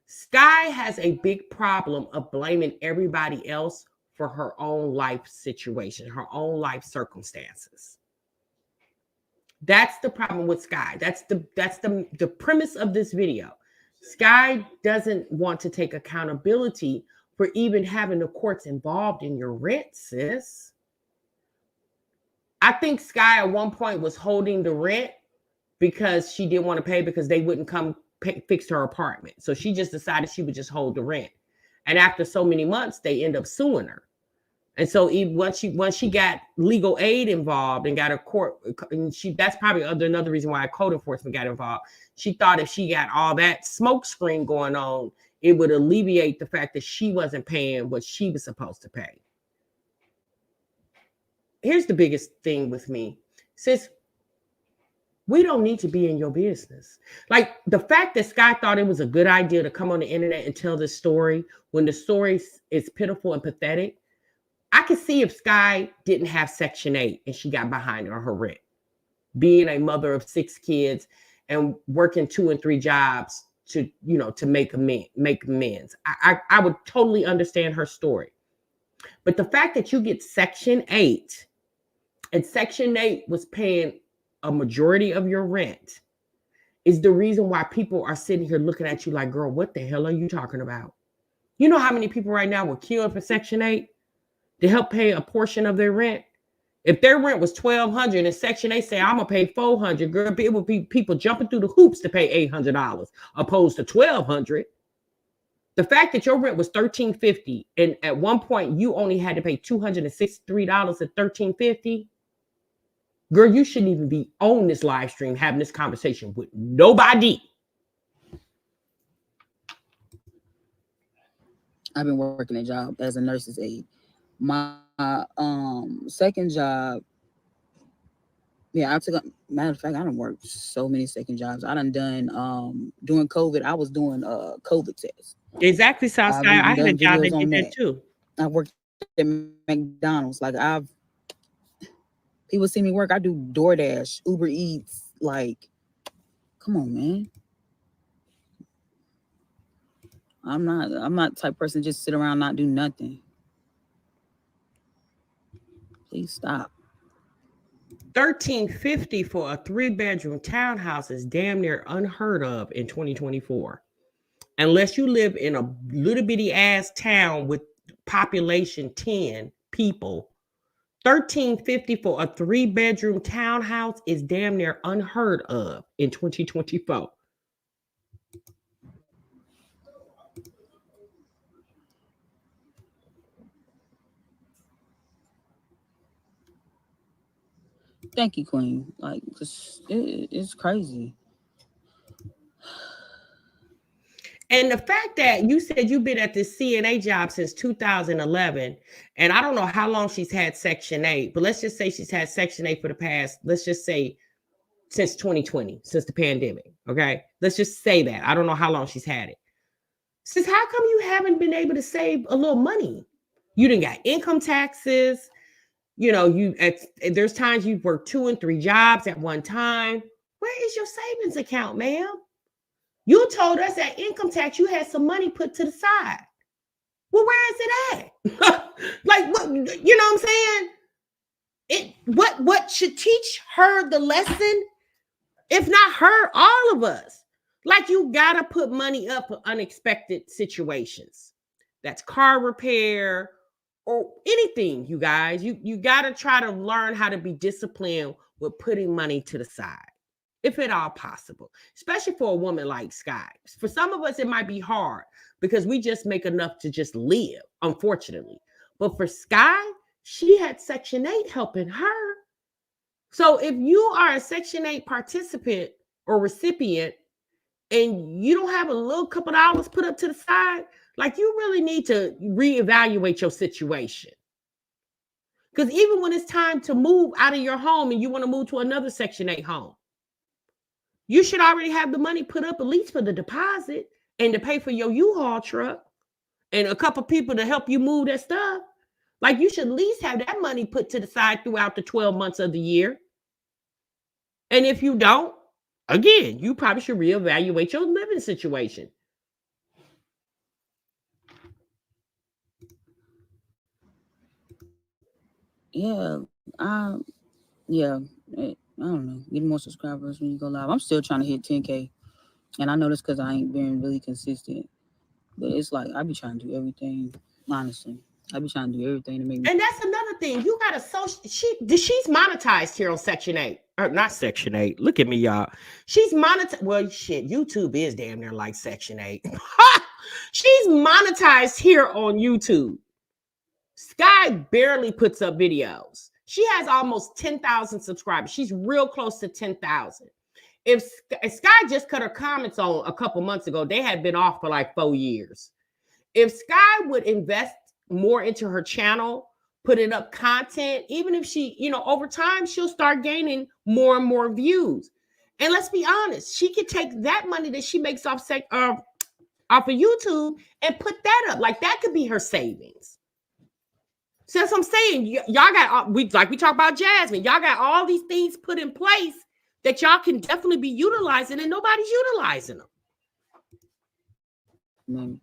SKYE has a big problem of blaming everybody else for her own life situation, her own life circumstances. That's the problem with SKYE. That's the premise of this video. SKYE doesn't want to take accountability for even having the courts involved in your rent, sis. I think SKYE at one point was holding the rent because she didn't want to pay because they wouldn't come fix her apartment. So she just decided she would just hold the rent. And after so many months, they end up suing her. And so once she got legal aid involved and got a court, and that's probably another reason why code enforcement got involved. She thought if she got all that smoke screen going on, it would alleviate the fact that she wasn't paying what she was supposed to pay. Here's the biggest thing with me. Sis, we don't need to be in your business. Like the fact that SKYE thought it was a good idea to come on the internet and tell this story when the story is pitiful and pathetic. I could see if SKYE didn't have Section 8 and she got behind on her rent, being a mother of 6 kids and working 2 and 3 jobs to make amends. I would totally understand her story. But the fact that you get Section 8 and Section 8 was paying a majority of your rent is the reason why people are sitting here looking at you like, girl, what the hell are you talking about? You know how many people right now were killed for Section 8 to help pay a portion of their rent? If their rent was $1,200 and Section 8 say, I'm going to pay $400, girl, it would be people jumping through the hoops to pay $800 opposed to $1,200. The fact that your rent was $1,350 and at one point you only had to pay $263 at $1,350, girl, you shouldn't even be on this live stream having this conversation with nobody. I've been working a job as a nurse's aide. My second job, I took a matter of fact, I done worked so many second jobs. I done during COVID, I was doing COVID tests. Exactly, Southside. I had a job that did that too. I worked at McDonald's. Like people see me work. I do DoorDash, Uber Eats. Like, come on, man. I'm not the type of person to just sit around not do nothing. Please stop. $1,350 for a 3-bedroom townhouse is damn near unheard of in 2024. Unless you live in a little bitty ass town with population 10 people, $1,350 for a 3-bedroom townhouse is damn near unheard of in 2024. Thank you, Queen. Like, it's crazy. And the fact that you said you've been at this CNA job since 2011, and I don't know how long she's had Section 8, but let's just say she's had Section 8 for the past, let's just say since 2020, since the pandemic, okay? Let's just say that. I don't know how long she's had it. Sis, how come you haven't been able to save a little money? You didn't got income taxes. There's times you've worked 2 and 3 jobs at one time. Where is your savings account, ma'am? You told us at income tax you had some money put to the side. Well, where is it at? Like, what, you know what I'm saying? What should teach her the lesson? If not her, all of us. Like, you gotta put money up for unexpected situations. That's car repair or anything, you guys. You gotta try to learn how to be disciplined with putting money to the side, if at all possible, especially for a woman like SKYE. For some of us, it might be hard because we just make enough to just live, unfortunately. But for SKYE, she had Section 8 helping her. So if you are a Section 8 participant or recipient and you don't have a little couple dollars put up to the side, like you really need to reevaluate your situation. Because even when it's time to move out of your home and you want to move to another Section 8 home, you should already have the money put up at least for the deposit and to pay for your U-Haul truck and a couple people to help you move that stuff. Like you should at least have that money put to the side throughout the 12 months of the year. And if you don't, again, you probably should reevaluate your living situation. Yeah, yeah, I don't know. Getting more subscribers when you go live. I'm still trying to hit 10K, and I know this because I ain't been really consistent. But it's like I be trying to do everything. Honestly, I be trying to do everything to make me. And that's another thing. You got to she's monetized here on Section 8. Or not Section 8. Look at me, y'all. She's monetized. Well, shit, YouTube is damn near like Section 8. She's monetized here on YouTube. SKYE barely puts up videos. She has almost 10,000 subscribers. She's real close to 10,000. If SKYE just cut her comments on a couple months ago, they had been off for like 4 years. If SKYE would invest more into her channel, putting up content, even if she, over time, she'll start gaining more and more views. And let's be honest, she could take that money that she makes off of YouTube and put that up. Like that could be her savings. So that's what I'm saying. Y'all got, we talk about Jasmine. Y'all got all these things put in place that y'all can definitely be utilizing, and nobody's utilizing them.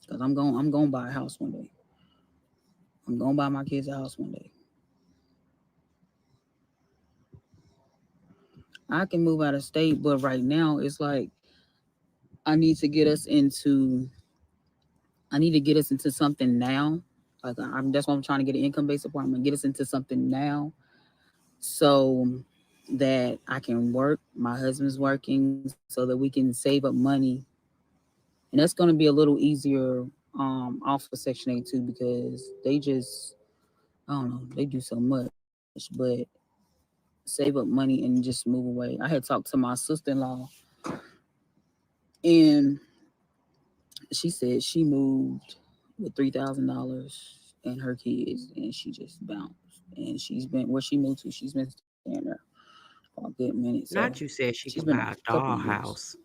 Because I'm going to buy a house one day. I'm going to buy my kids a house one day. I can move out of state, but right now it's like I need to get us into something now. Like that's why I'm trying to get an income-based apartment. Get us into something now, so that I can work. My husband's working, so that we can save up money, and that's going to be a little easier off of Section 8 too, because they just, I don't know, they do so much, but save up money and just move away. I had talked to my sister-in-law, and she said she moved with $3,000 and her kids, and she just bounced. And she's been where she moved to. She's been staying there for a good minute. So Not you said she she's could been buy a couple dollhouse.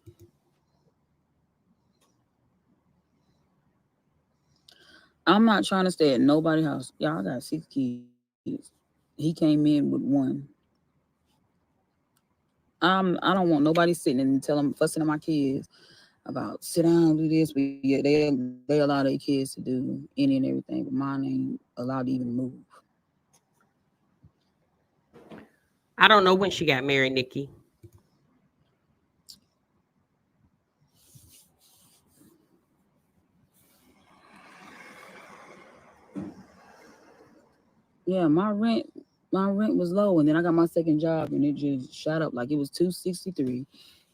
I'm not trying to stay at nobody's house. Y'all got 6 kids. He came in with 1. I don't want nobody sitting and fussing at my kids about sit down, do this. But yeah, they allow their kids to do any and everything, but mine ain't allowed to even move. I don't know when she got married, Nikki. Yeah, my rent was low, and then I got my second job, and it just shot up. Like it was $263,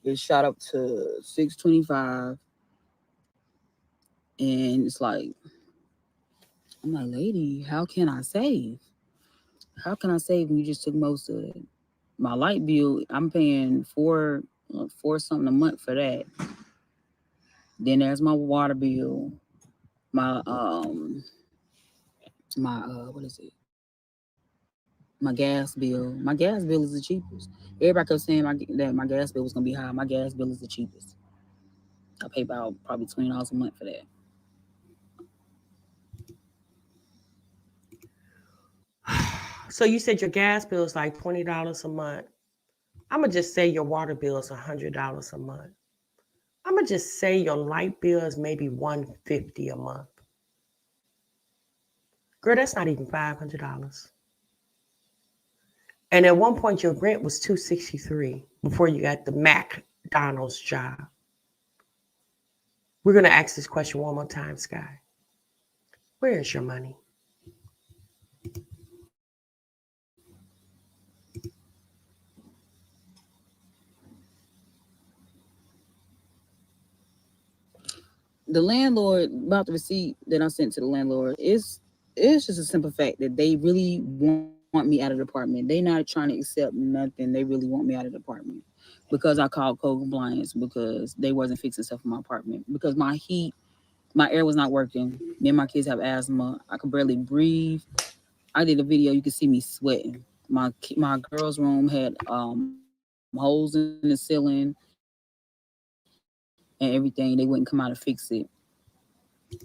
it shot up to $625, and it's like, I'm like, lady, how can I save? How can I save when you just took most of it? My light bill, I'm paying $4 something a month for that. Then there's my water bill, my what is it? My gas bill. My gas bill is the cheapest. Everybody kept saying that my gas bill was gonna be high. My gas bill is the cheapest. I pay about probably $20 a month for that. So you said your gas bill is like $20 a month. I'm gonna just say your water bill is $100 a month. I'm gonna just say your light bill is maybe $150 a month. Girl, that's not even $500. And at one point, your rent was $263 before you got the McDonald's job. We're gonna ask this question one more time, SKYE. Where is your money? the landlord, about the receipt that I sent to the landlord, it's just a simple fact that they really want me out of the apartment. They not trying to accept nothing. They really want me out of the apartment because I called code compliance because they wasn't fixing stuff in my apartment, because my air was not working. Me and my kids have asthma. I could barely breathe. I did a video. You could see me sweating. My girls' room had holes in the ceiling and everything. They wouldn't come out to fix it.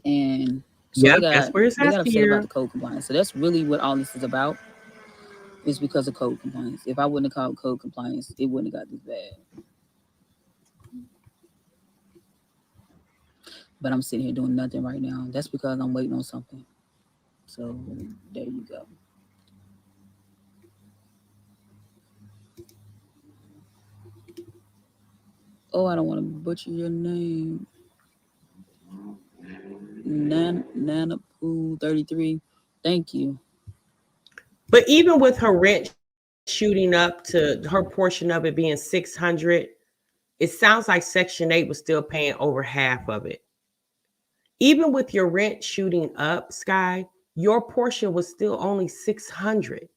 And so they got Yep, that's where upset it's about at the code here. compliance. So that's really what all this is about. It's because of code compliance. If I wouldn't have called code compliance, it wouldn't have got this bad. But I'm sitting here doing nothing right now. That's because I'm waiting on something. So there you go. Oh, I don't want to butcher your name. Nanapoo 33. Thank you. But even with her rent shooting up to her portion of it being 600, it sounds like Section 8 was still paying over half of it. Even with your rent shooting up, Sky, your portion was still only 600.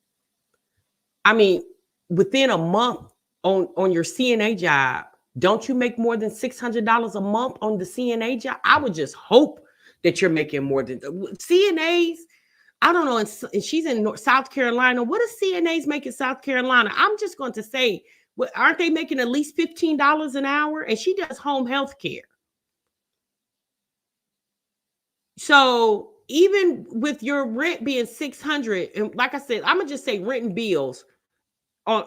I mean, within a month on your CNA job, don't you make more than $600 a month on the CNA job? I would just hope that you're making more than CNAs. I don't know. And she's in South Carolina. What does CNAs make in South Carolina? I'm just going to say, aren't they making at least $15 an hour? And she does home health care. So even with your rent being 600, and like I said, I'm gonna just say rent and bills on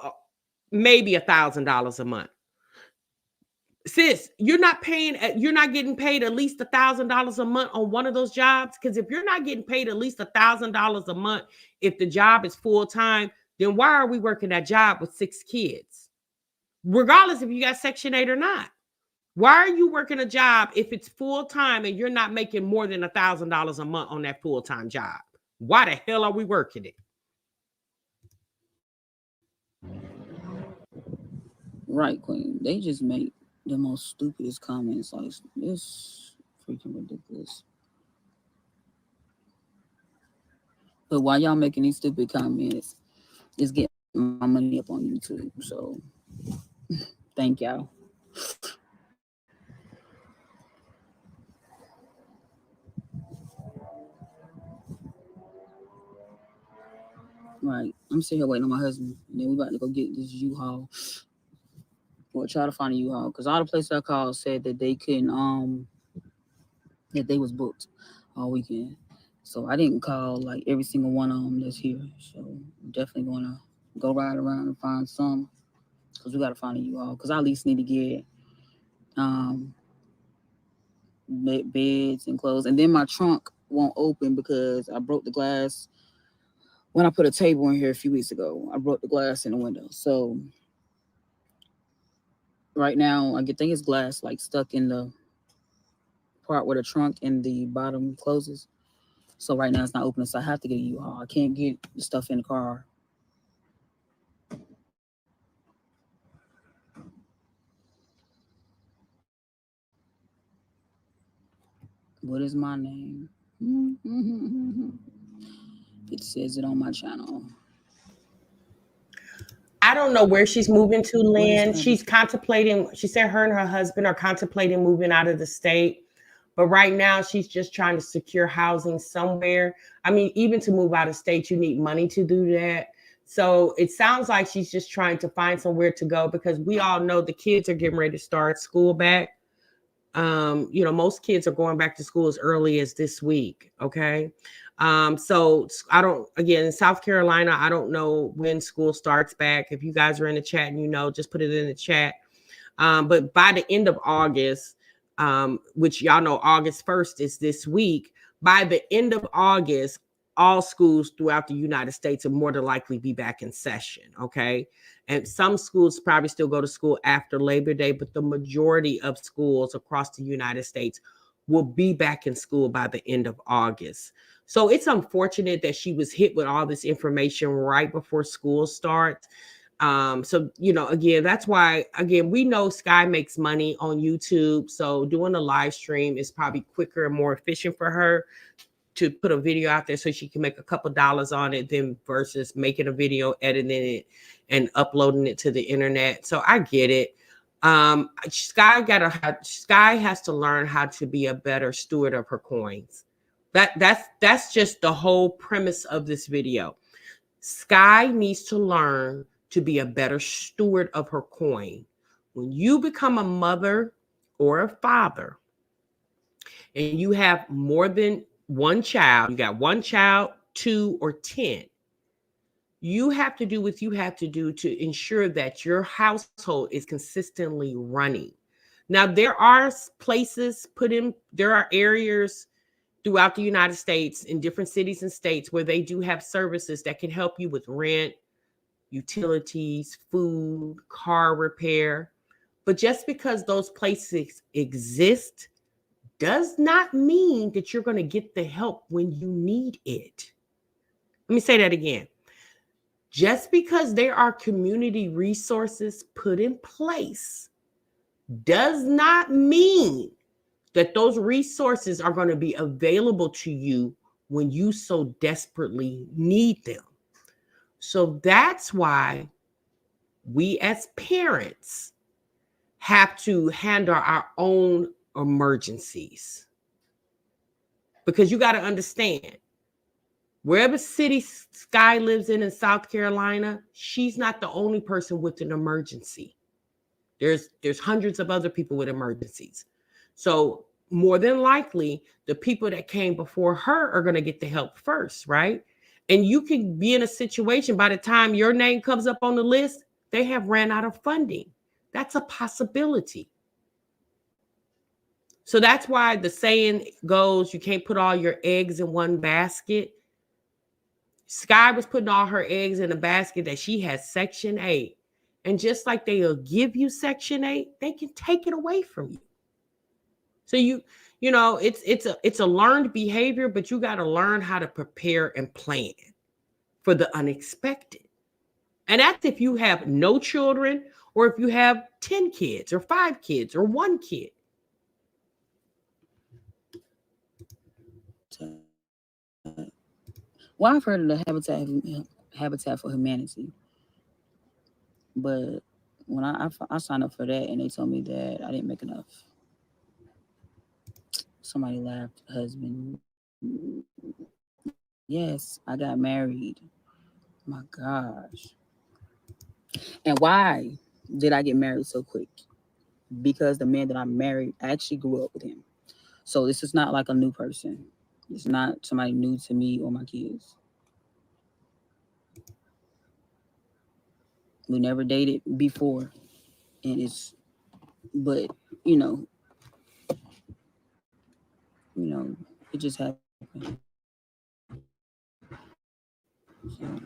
maybe $1,000 a month. Sis, you're not getting paid at least $1,000 a month on one of those jobs. Because if you're not getting paid at least $1,000 a month, if the job is full time, then why are we working that job with 6 kids? Regardless if you got Section 8 or not. Why are you working a job if it's full time and you're not making more than $1,000 a month on that full time job? Why the hell are we working it? Right, Queen. They just make the most stupidest comments. Like, it's freaking ridiculous. But while y'all making these stupid comments, it's getting my money up on YouTube. So thank y'all. Right. I'm sitting here waiting on my husband. And then we about to go get this U-Haul. Or try to find a U-Haul. Because all the places I called said that they couldn't that they was booked all weekend. So I didn't call like every single one of them that's here. So I'm definitely gonna go ride around and find some. Because we gotta find a U-Haul. Because I at least need to get beds and clothes. And then my trunk won't open because I broke the glass when I put a table in here a few weeks ago. I broke the glass in the window. So right now I think it's glass like stuck in the part where the trunk and the bottom closes. So right now it's not open. So I have to get a U-Haul. I can't get the stuff in the car. What is my name? It says it on my channel. I don't know where she's moving to, Lynn. She's contemplating. She said her and her husband are contemplating moving out of the state. But right now, she's just trying to secure housing somewhere. I mean, even to move out of state, you need money to do that. So it sounds like she's just trying to find somewhere to go, because we all know the kids are getting ready to start school back. Most kids are going back to school as early as this week. Okay. So I don't, again, in South Carolina, I don't know when school starts back. If you guys are in the chat and just put it in the chat. But by the end of August, which y'all know August 1st is this week, by the end of August, all schools throughout the United States will more than likely be back in session. Okay. And some schools probably still go to school after Labor Day, but the majority of schools across the United States will be back in school by the end of August. So it's unfortunate that she was hit with all this information right before school starts. So again, that's why we know Sky makes money on YouTube. So doing a live stream is probably quicker and more efficient for her to put a video out there so she can make a couple dollars on it than versus making a video, editing it, and uploading it to the internet. So I get it. Sky has to learn how to be a better steward of her coins. That's just the whole premise of this video. Sky needs to learn to be a better steward of her coin. When you become a mother or a father and you have more than one child, you got one child, 2 or 10, you have to do what you have to do to ensure that your household is consistently running. Now, there are there are areas throughout the United States in different cities and states where they do have services that can help you with rent, utilities, food, car repair. But just because those places exist does not mean that you're going to get the help when you need it. Let me say that again. Just because there are community resources put in place does not mean that those resources are going to be available to you when you so desperately need them. So that's why we as parents have to handle our own emergencies. Because you got to understand, wherever city Sky lives in South Carolina, she's not the only person with an emergency. There's hundreds of other people with emergencies. So more than likely, the people that came before her are going to get the help first, right? And you can be in a situation by the time your name comes up on the list, they have ran out of funding. That's a possibility. So that's why the saying goes, you can't put all your eggs in one basket. Sky was putting all her eggs in a basket that she has Section 8. And just like they'll give you Section 8, they can take it away from you. So it's a learned behavior, but you got to learn how to prepare and plan for the unexpected. And that's if you have no children or if you have 10 kids or 5 kids or 1 kid. Well, I've heard of the Habitat for Humanity, but when I signed up for that and they told me that I didn't make enough. Somebody laughed. Husband. Yes, I got married. My gosh. And why did I get married so quick? Because the man that I married, I actually grew up with him. So this is not like a new person. It's not somebody new to me or my kids. We never dated before. But it just happened. So.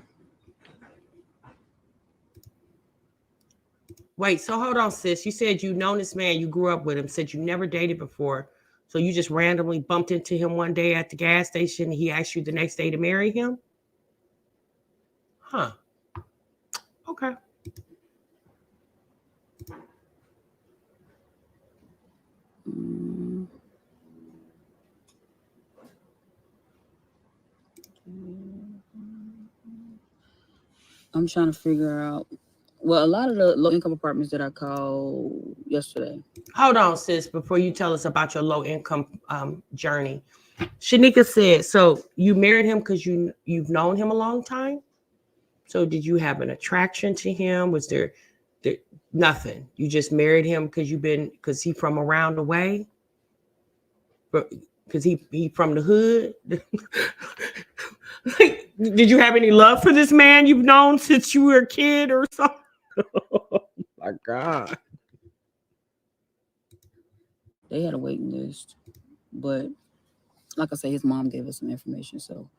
Wait, so hold on, sis. You said you known this man, you grew up with him, said you never dated before. So you just randomly bumped into him one day at the gas station and he asked you the next day to marry him? Huh. Okay. I'm trying to figure out. Well, a lot of the low-income apartments that I called yesterday. Hold on, sis, before you tell us about your low-income journey. Shanika said, so you married him because you've known him a long time? So did you have an attraction to him? Was there nothing? You just married him because he from around the way? Because he from the hood? Did you have any love for this man you've known since you were a kid or something? Oh my God. They had a waiting list. But like I say, his mom gave us some information. So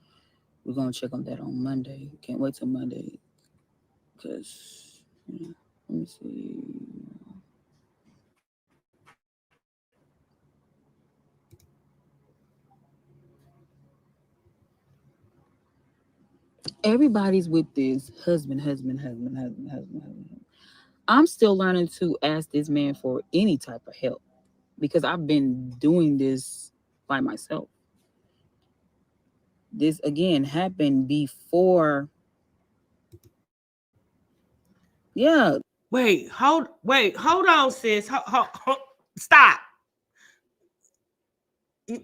we're going to check on that on Monday. Can't wait till Monday. Because, let me see. Everybody's with this husband. I'm still learning to ask this man for any type of help because I've been doing this by myself. This again happened before. Yeah. Hold on, sis. Stop.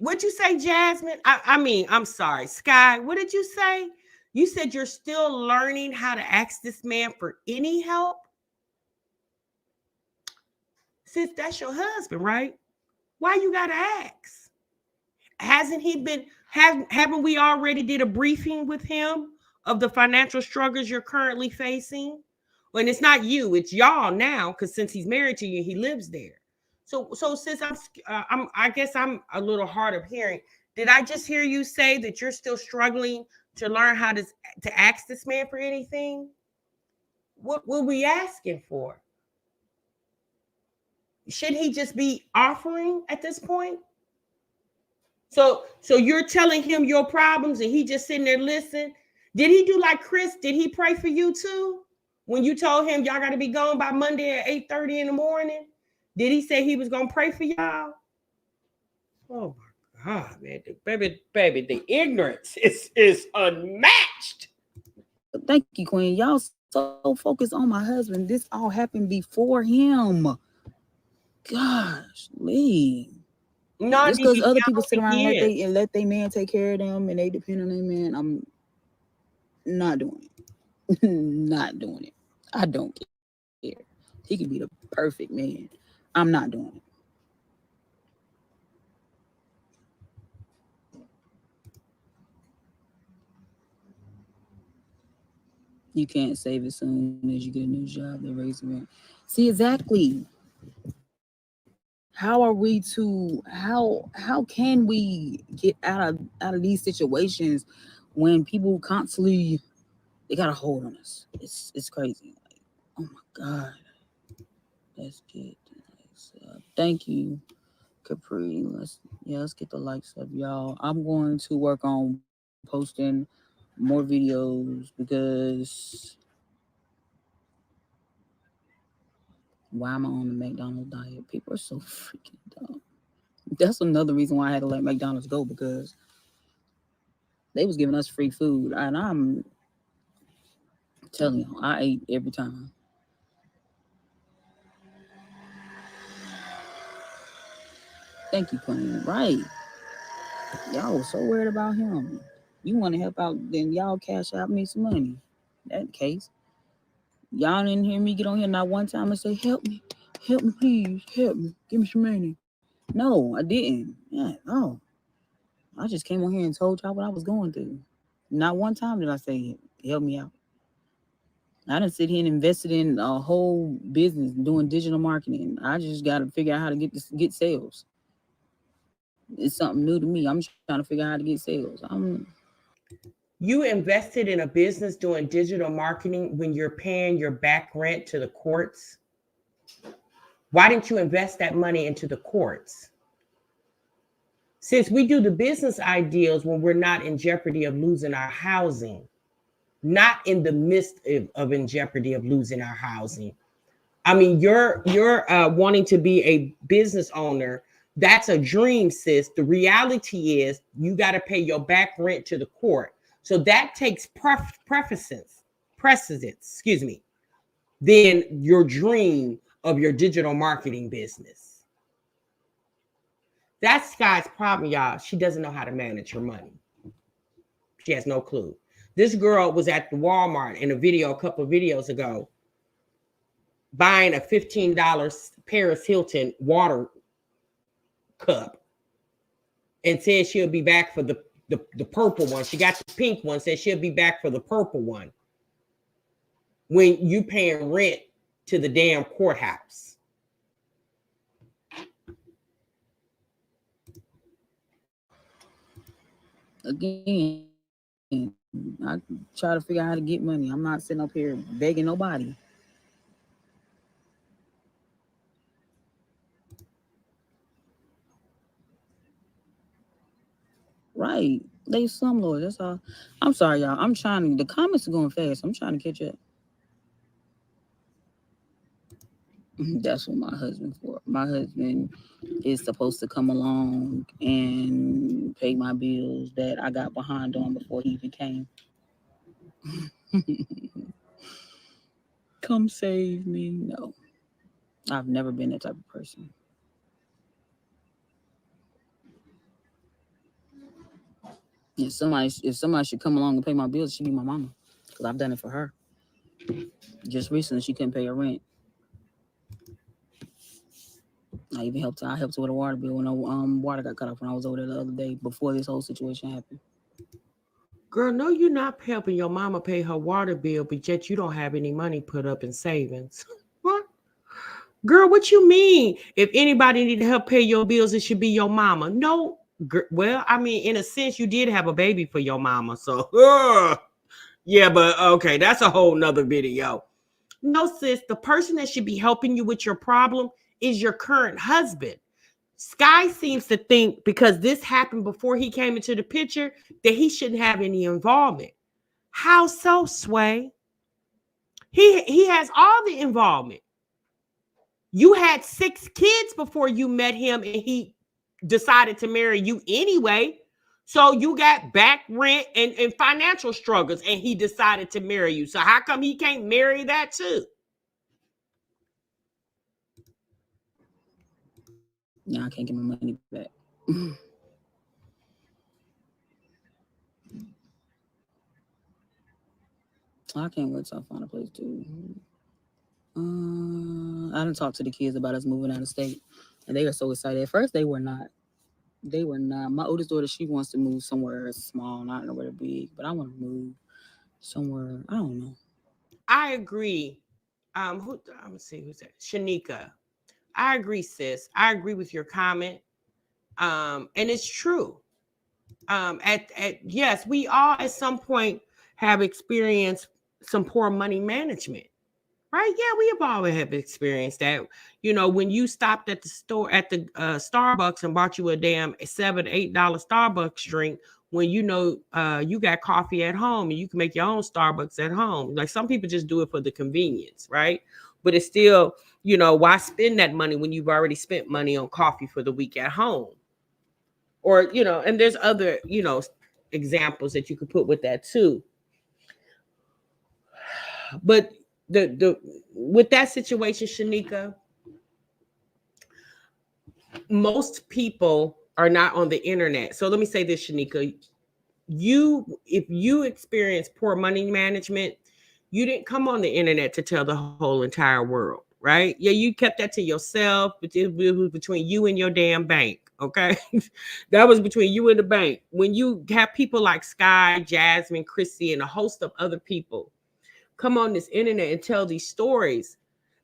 What'd you say, Jasmine? I mean, I'm sorry, Sky. What did you say? You said you're still learning how to ask this man for any help? Sis, that's your husband, right? Why you gotta ask? Hasn't he been, haven't we already did a briefing with him of the financial struggles you're currently facing? And it's not you, it's y'all now, because since he's married to you, he lives there. So since I guess I'm a little hard of hearing. Did I just hear you say that you're still struggling to learn how to ask this man for anything? What were we asking for? Should he just be offering at this point? So you're telling him your problems and he just sitting there listening. Did he do like Chris? Did he pray for you too? When you told him y'all got to be gone by Monday at 8:30 in the morning, did he say he was gonna pray for y'all? Oh my God, man, baby, the ignorance is unmatched. Thank you, Queen. Y'all so focused on my husband. This all happened before him. Gosh, Lee. No, Just because other people sit around and let their man take care of them and they depend on their man, I'm not doing it. Not doing it. I don't care. He can be the perfect man. I'm not doing it. You can't save as soon as you get a new job. They're raising rent. See, exactly. How are we to how can we get out of these situations when people constantly they got a hold on us? It's crazy. Like, oh my God. Let's get the likes up. Thank you, Capri. Let's get the likes up, y'all. I'm going to work on posting more videos because why am I on the McDonald's diet? People are so freaking dumb. That's another reason why I had to let McDonald's go because they was giving us free food, and I'm telling you, I ate every time. Thank you, Queen. Right. Y'all was so worried about him. You want to help out, then y'all cash out me some money. That case. Y'all didn't hear me get on here not one time and say, help me, please, help me, give me some money. No, I didn't. Yeah, no. I just came on here and told y'all what I was going through. Not one time did I say, help me out. I done sit here and invested in a whole business doing digital marketing. I just got to figure out how to get sales. It's something new to me. I'm trying to figure out how to get sales. You invested in a business doing digital marketing when you're paying your back rent to the courts. Why didn't you invest that money into the courts? Since we do the business ideals when we're not in jeopardy of losing our housing, not in the midst of in jeopardy of losing our housing. I mean, you're wanting to be a business owner. That's a dream, sis. The reality is you got to pay your back rent to the court. So that takes precedence, excuse me, than your dream of your digital marketing business. That's Sky's problem, y'all. She doesn't know how to manage her money. She has no clue. This girl was at the Walmart in a video a couple of videos ago buying a $15 Paris Hilton water cup and said she'll be back for the purple one. She got the pink one, said she'll be back for the purple one when you paying rent to the damn courthouse. Again, I try to figure out how to get money. I'm not sitting up here begging nobody. Right. They slumlords. That's all. I'm sorry, y'all. I'm trying. The comments are going fast. I'm trying to catch up. That's what my husband for. My husband is supposed to come along and pay my bills that I got behind on before he even came. Come save me. No. I've never been that type of person. If somebody should come along and pay my bills, it should be my mama. Because I've done it for her. Just recently she couldn't pay her rent. I even helped her. I helped her with a water bill when water got cut off when I was over there the other day before this whole situation happened. Girl, no, you're not helping your mama pay her water bill, but yet you don't have any money put up in savings. What? Girl, what you mean? If anybody need to help pay your bills, it should be your mama. No, well, I mean, in a sense, you did have a baby for your mama. So, yeah, but okay, that's a whole nother video. No, sis, the person that should be helping you with your problem is your current husband. Sky seems to think because this happened before he came into the picture that he shouldn't have any involvement. How so, Sway? He has all the involvement. You had 6 kids before you met him and he decided to marry you anyway. So you got back rent and financial struggles and he decided to marry you. So how come he can't marry that too? No, I can't get my money back. I can't wait till I find a place to. I didn't talk to the kids about us moving out of state, and they are so excited. At first, they were not. They were not. My oldest daughter, she wants to move somewhere small, not nowhere big, but I want to move somewhere. I don't know. I agree. I'm gonna see who's that. Shanika. I agree, sis. I agree with your comment. And it's true. Yes, we all at some point have experienced some poor money management, right? Yeah, we have always have experienced that. You know, when you stopped at the store at the Starbucks and bought you a damn $7-8 Starbucks drink, when you know you got coffee at home and you can make your own Starbucks at home. Like some people just do it for the convenience, right? But it's still, you know, why spend that money when you've already spent money on coffee for the week at home? Or, you know, and there's other, you know, examples that you could put with that too. But the with that situation, Shanika, most people are not on the internet. So let me say this, Shanika. If you experience poor money management, you didn't come on the internet to tell the whole entire world, right? Yeah, you kept that to yourself, but it was between you and your damn bank. Okay. That was between you and the bank. When you have people like Sky, Jasmine, Chrissy, and a host of other people come on this internet and tell these stories,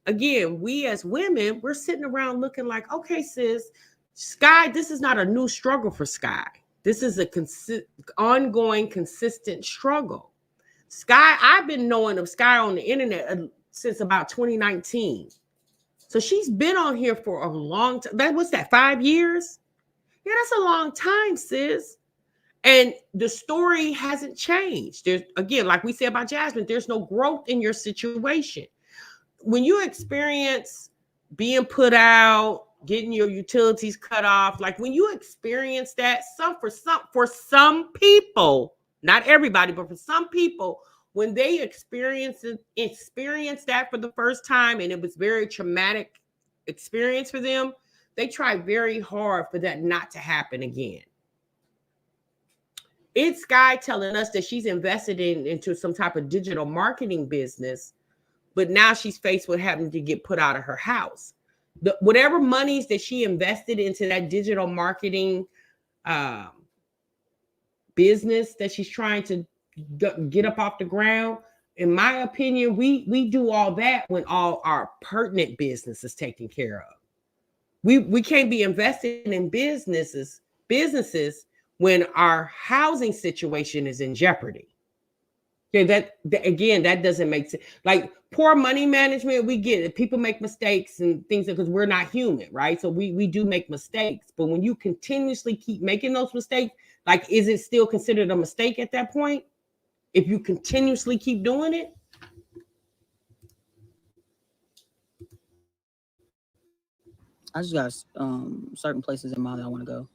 again, we as women, we're sitting around looking like, okay, sis, Sky, this is not a new struggle for Sky. This is a ongoing, consistent struggle. Sky, I've been knowing of Sky on the internet since about 2019. So she's been on here for a long time. What's that, 5 years? Yeah, that's a long time, sis. And the story hasn't changed. There's, again, like we said about Jasmine, there's no growth in your situation. When you experience being put out, getting your utilities cut off, like when you experience that, for some people, not everybody, but for some people, when they experience that for the first time and it was very traumatic experience for them, they try very hard for that not to happen again. It's Sky telling us that she's invested into some type of digital marketing business, but now she's faced with having to get put out of her house. Whatever monies that she invested into that digital marketing business that she's trying to get up off the ground, in my opinion, we do all that when all our pertinent business is taken care of. We can't be invested in businesses when our housing situation is in jeopardy. Okay, that doesn't make sense. Like poor money management, we get it. People make mistakes and things because we're not human, right? So we do make mistakes. But when you continuously keep making those mistakes, Like, is it still considered a mistake at that point if you continuously keep doing it? I just got certain places in mind that I want to go.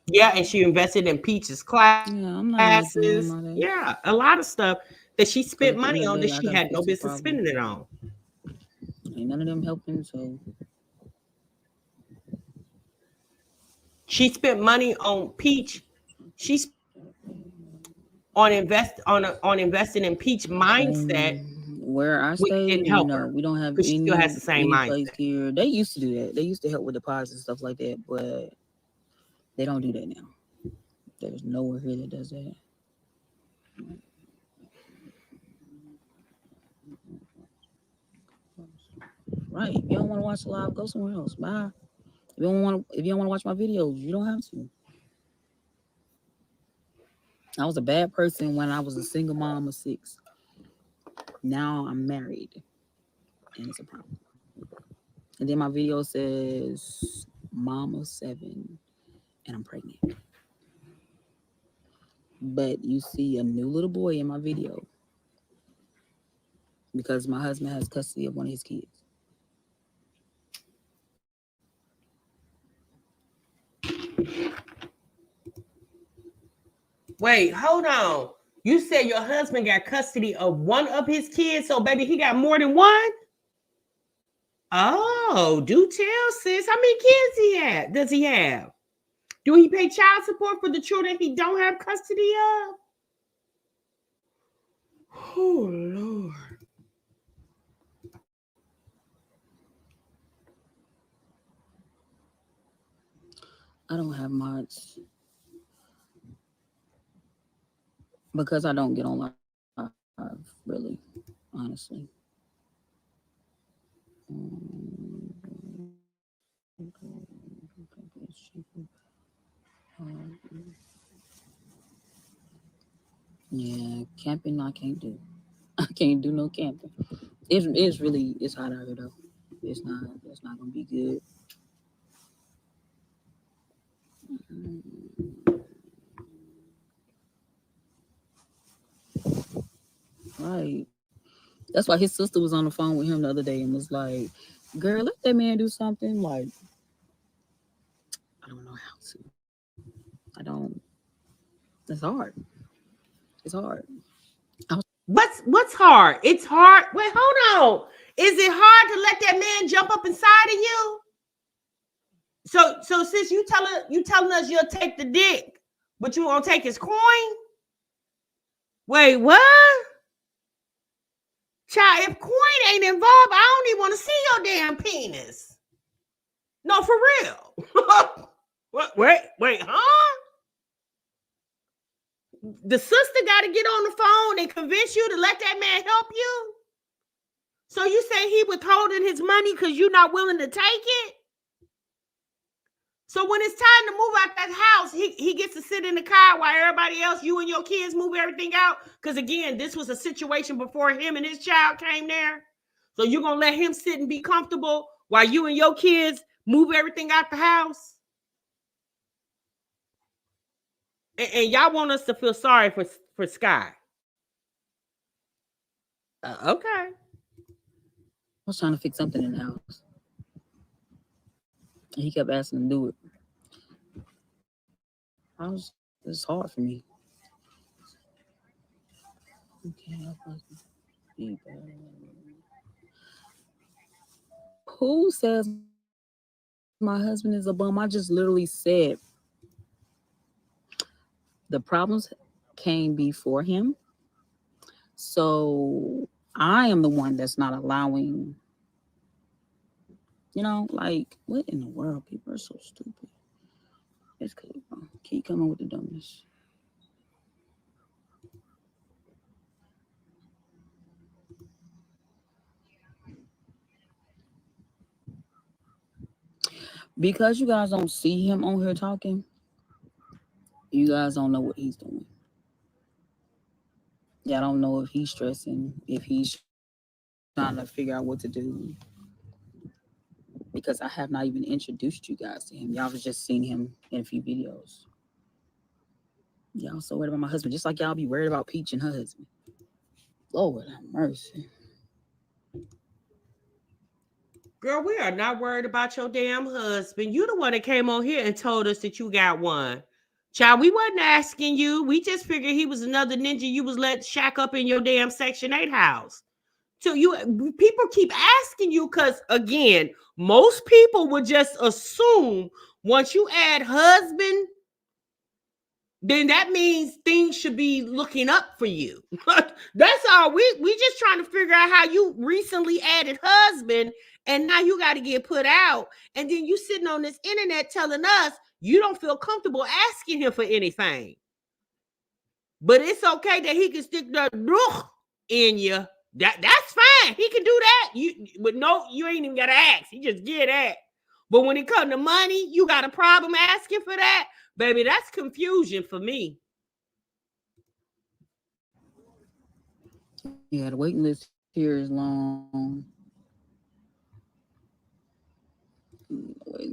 Yeah, and she invested in Peach's classes. Yeah, I'm not making Yeah, all a that. lot of stuff that she spent Because money at the on end that of the she day, had I no got to business fix the spending it problem. on. Ain't none of them helping, so She spent money on Peach. She spent on investing in Peach mindset, where I which stay, didn't help no, her we don't have because she still has the same any place mindset. here. They used to do that. They used to help with deposits and stuff like that, but they don't do that now. There's nowhere here that does that. Right. If you don't want to watch the live, go somewhere else. Bye. If you don't want to watch my videos, you don't have to. I was a bad person when I was a single mom of 6. Now I'm married, and it's a problem. And then my video says mom of 7, and I'm pregnant. But you see a new little boy in my video because my husband has custody of one of his kids. Wait, hold on. You said your husband got custody of one of his kids, so baby, he got more than one? Oh, do tell, sis. How many kids does he have? Do he pay child support for the children he don't have custody of? Oh, Lord. I don't have much because I don't get on live, really, honestly. Yeah, camping I can't do. I can't do no camping. It's hot out here though. It's not gonna be good. Right. That's why his sister was on the phone with him the other day and was like, "Girl, let that man do something." Like, I don't know how to. I don't. It's hard. It's hard. What's hard? It's hard. Wait, hold on. Is it hard to let that man jump up inside of you? So sis, you telling us you'll take the dick, but you won't take his coin? Wait, what? Child, if coin ain't involved, I don't even want to see your damn penis. No, for real. What? Wait, huh? The sister got to get on the phone and convince you to let that man help you? So you say he withholding his money because you're not willing to take it? So when it's time to move out that house, he gets to sit in the car while everybody else, you and your kids, move everything out? Because again, this was a situation before him and his child came there. So you're going to let him sit and be comfortable while you and your kids move everything out the house? And y'all want us to feel sorry for Sky. Okay. I was trying to fix something in the house. And he kept asking to do it. It's hard for me. Okay, who says my husband is a bum? I just literally said the problems came before him. So I am the one that's not allowing, like, what in the world? People are so stupid. It's cool, bro. Keep coming with the dumbness. Because you guys don't see him on here talking, you guys don't know what he's doing. Yeah, I don't know if he's stressing, if he's trying to figure out what to do because I have not even introduced you guys to him. Y'all have just seen him in a few videos. Y'all so worried about my husband, just like y'all be worried about Peach and her husband. Lord have mercy. Girl, we are not worried about your damn husband. You the one that came on here and told us that you got one. Child, we wasn't asking you. We just figured he was another ninja you was let shack up in your damn Section 8 house. So people keep asking you because, again, most people would just assume once you add husband, then that means things should be looking up for you. That's all. We just trying to figure out how you recently added husband and now you got to get put out. And then you sitting on this internet telling us you don't feel comfortable asking him for anything. But it's okay that he can stick the in you. That's fine. He can do that. You ain't even got to ask. He just get that. But when it comes to money, you got a problem asking for that? Baby, that's confusion for me. Yeah, the waiting list here is long.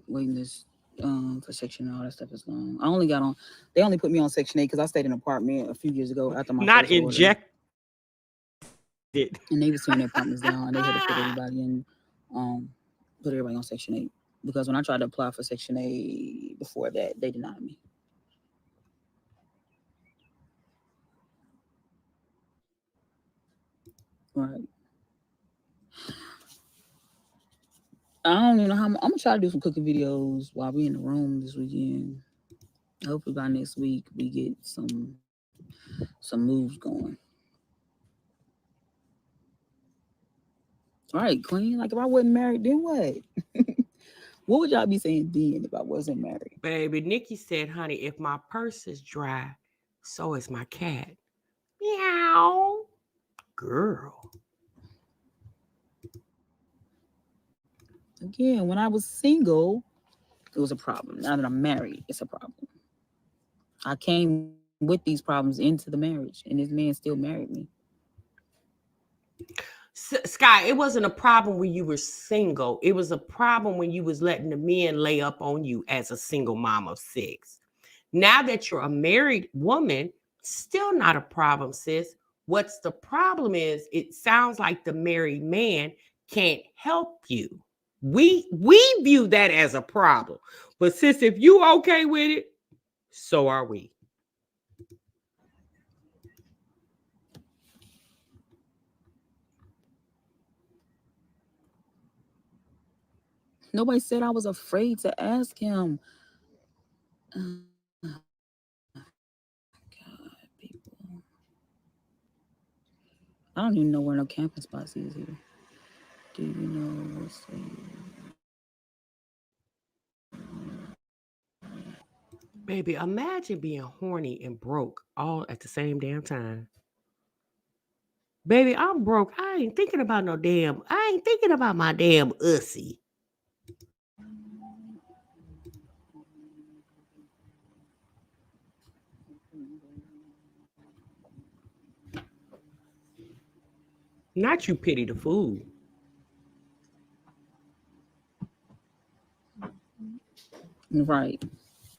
Waiting list for Section and all that stuff is long. I only got on. They only put me on Section 8 because I stayed in an apartment a few years ago after my not first injected. And they was tearing their apartments down, and they had to put everybody in, put everybody on Section 8 because when I tried to apply for Section 8 before that, they denied me. Right. I don't even know how I'm gonna try to do some cooking videos while we in the room this weekend. Hopefully by next week we get some moves going. All right, Queen. Like if I wasn't married, then what? What would y'all be saying then if I wasn't married? Baby, Nikki said, honey, if my purse is dry, so is my cat. Meow. Girl. Again, when I was single, it was a problem. Now that I'm married, it's a problem. I came with these problems into the marriage, and this man still married me. Sky, it wasn't a problem when you were single. It was a problem when you was letting the men lay up on you as a single mom of 6. Now that you're a married woman, still not a problem, sis. What's the problem is it sounds like the married man can't help you. We view that as a problem. But sis, if you okay with it, so are we. Nobody said I was afraid to ask him. God, people. I don't even know where no camping spots is here. Do you know what's Baby, imagine being horny and broke all at the same damn time. Baby, I'm broke. I ain't thinking about my damn ussy. Not you pity the fool. right?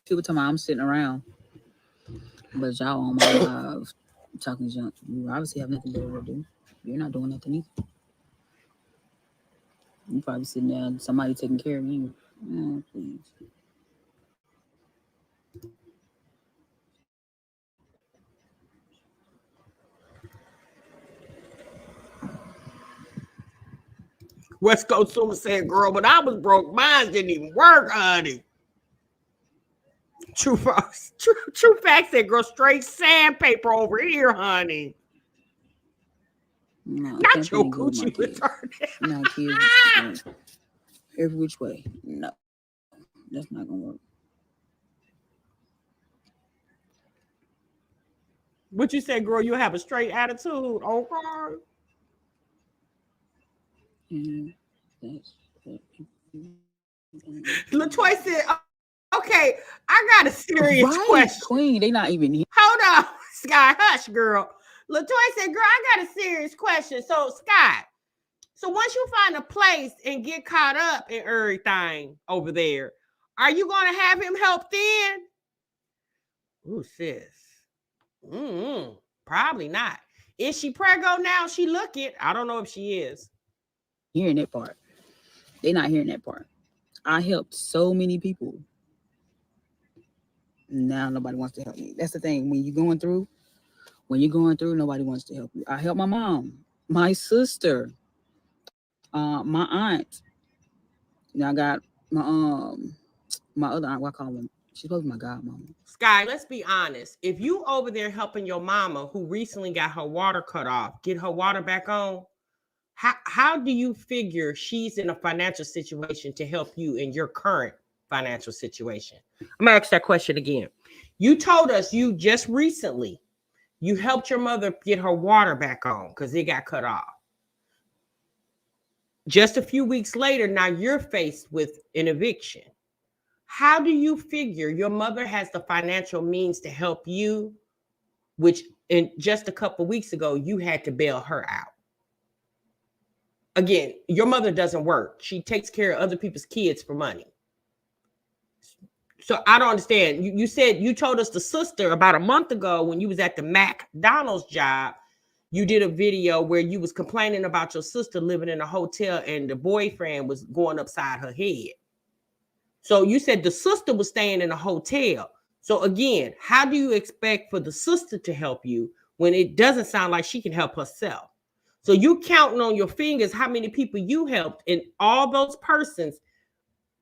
People tell me I'm sitting around, but y'all on my live talking junk. You obviously have nothing better to do. You're not doing nothing either. You probably sitting there, somebody taking care of you. Oh, please. West Coast Summer said, girl, but I was broke. Mine didn't even work, honey. True facts said, girl, straight sandpaper over here, honey. No, not your coochie retarded. No, kids, every which way. No, that's not gonna work. What you said, girl, you have a straight attitude. Okay. LaToya said, okay, I got a serious question. Queen, they not even here. Hold on, Sky, hush, girl. LaToya said, girl, I got a serious question. So, Sky, So once you find a place and get caught up in everything over there, are you going to have him help then? Ooh, sis. Probably not. Is she prego now? She look it. I don't know if she is. Hearing that part. They're not hearing that part. I helped so many people. Now nobody wants to help me. That's the thing. When you're going through, nobody wants to help you. I helped my mom, my sister, my aunt. Now I got my other aunt. What I call them? She's supposed to be my godmama. Sky, let's be honest. If you over there helping your mama who recently got her water cut off, get her water back on, how do you figure she's in a financial situation to help you in your current financial situation? I'm gonna ask that question again. You told us you just recently you helped your mother get her water back on because it got cut off. Just a few weeks later, now you're faced with an eviction. How do you figure your mother has the financial means to help you, which in just a couple of weeks ago, you had to bail her out? Again, your mother doesn't work. She takes care of other people's kids for money. So I don't understand. You said you told us the sister about a month ago when you was at the McDonald's job, you did a video where you was complaining about your sister living in a hotel and the boyfriend was going upside her head. So you said the sister was staying in a hotel. So again, how do you expect for the sister to help you when it doesn't sound like she can help herself? So you counting on your fingers how many people you helped, and all those persons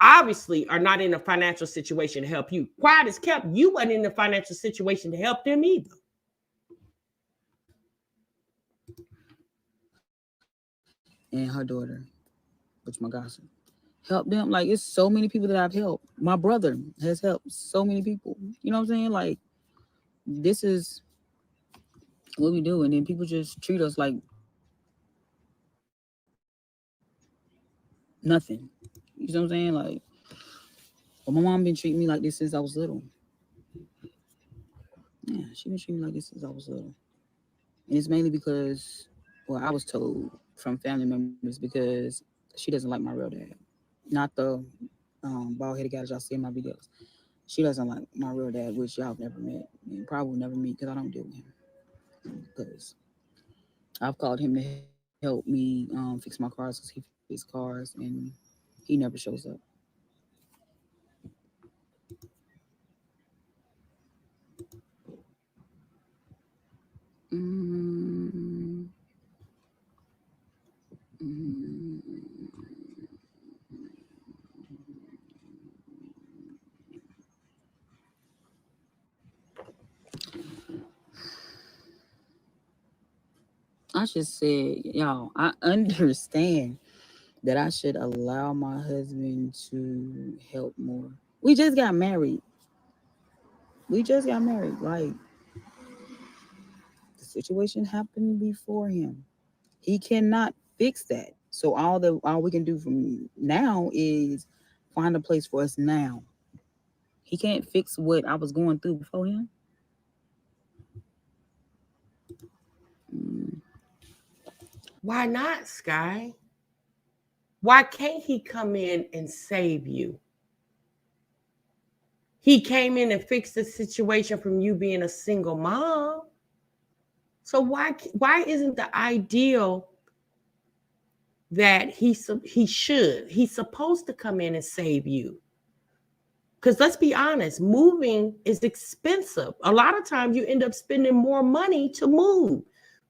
obviously are not in a financial situation to help you. Quiet as kept, you weren't in a financial situation to help them either. And her daughter, which my gossip, help them. Like, it's so many people that I've helped. My brother has helped so many people. You know what I'm saying? Like, this is what we do, and then people just treat us like nothing. You know what I'm saying? Like, well, my mom been treating me like this since I was little. Yeah, she been treating me like this since I was little. And it's mainly because, well, I was told from family members because she doesn't like my real dad. Not the bald-headed guy that y'all see in my videos. She doesn't like my real dad, which y'all have never met and probably will never meet because I don't deal with him. Because I've called him to help me fix my cars because he fixes cars and he never shows up. I just said, y'all, I understand that I should allow my husband to help more. We just got married. Like, the situation happened before him. He cannot fix that. So all we can do from now is find a place for us now. He can't fix what I was going through before him. Why not, Sky? Why can't he come in and save you? He came in and fixed the situation from you being a single mom. So why isn't the ideal that he's supposed to come in and save you? Because let's be honest, moving is expensive. A lot of times you end up spending more money to move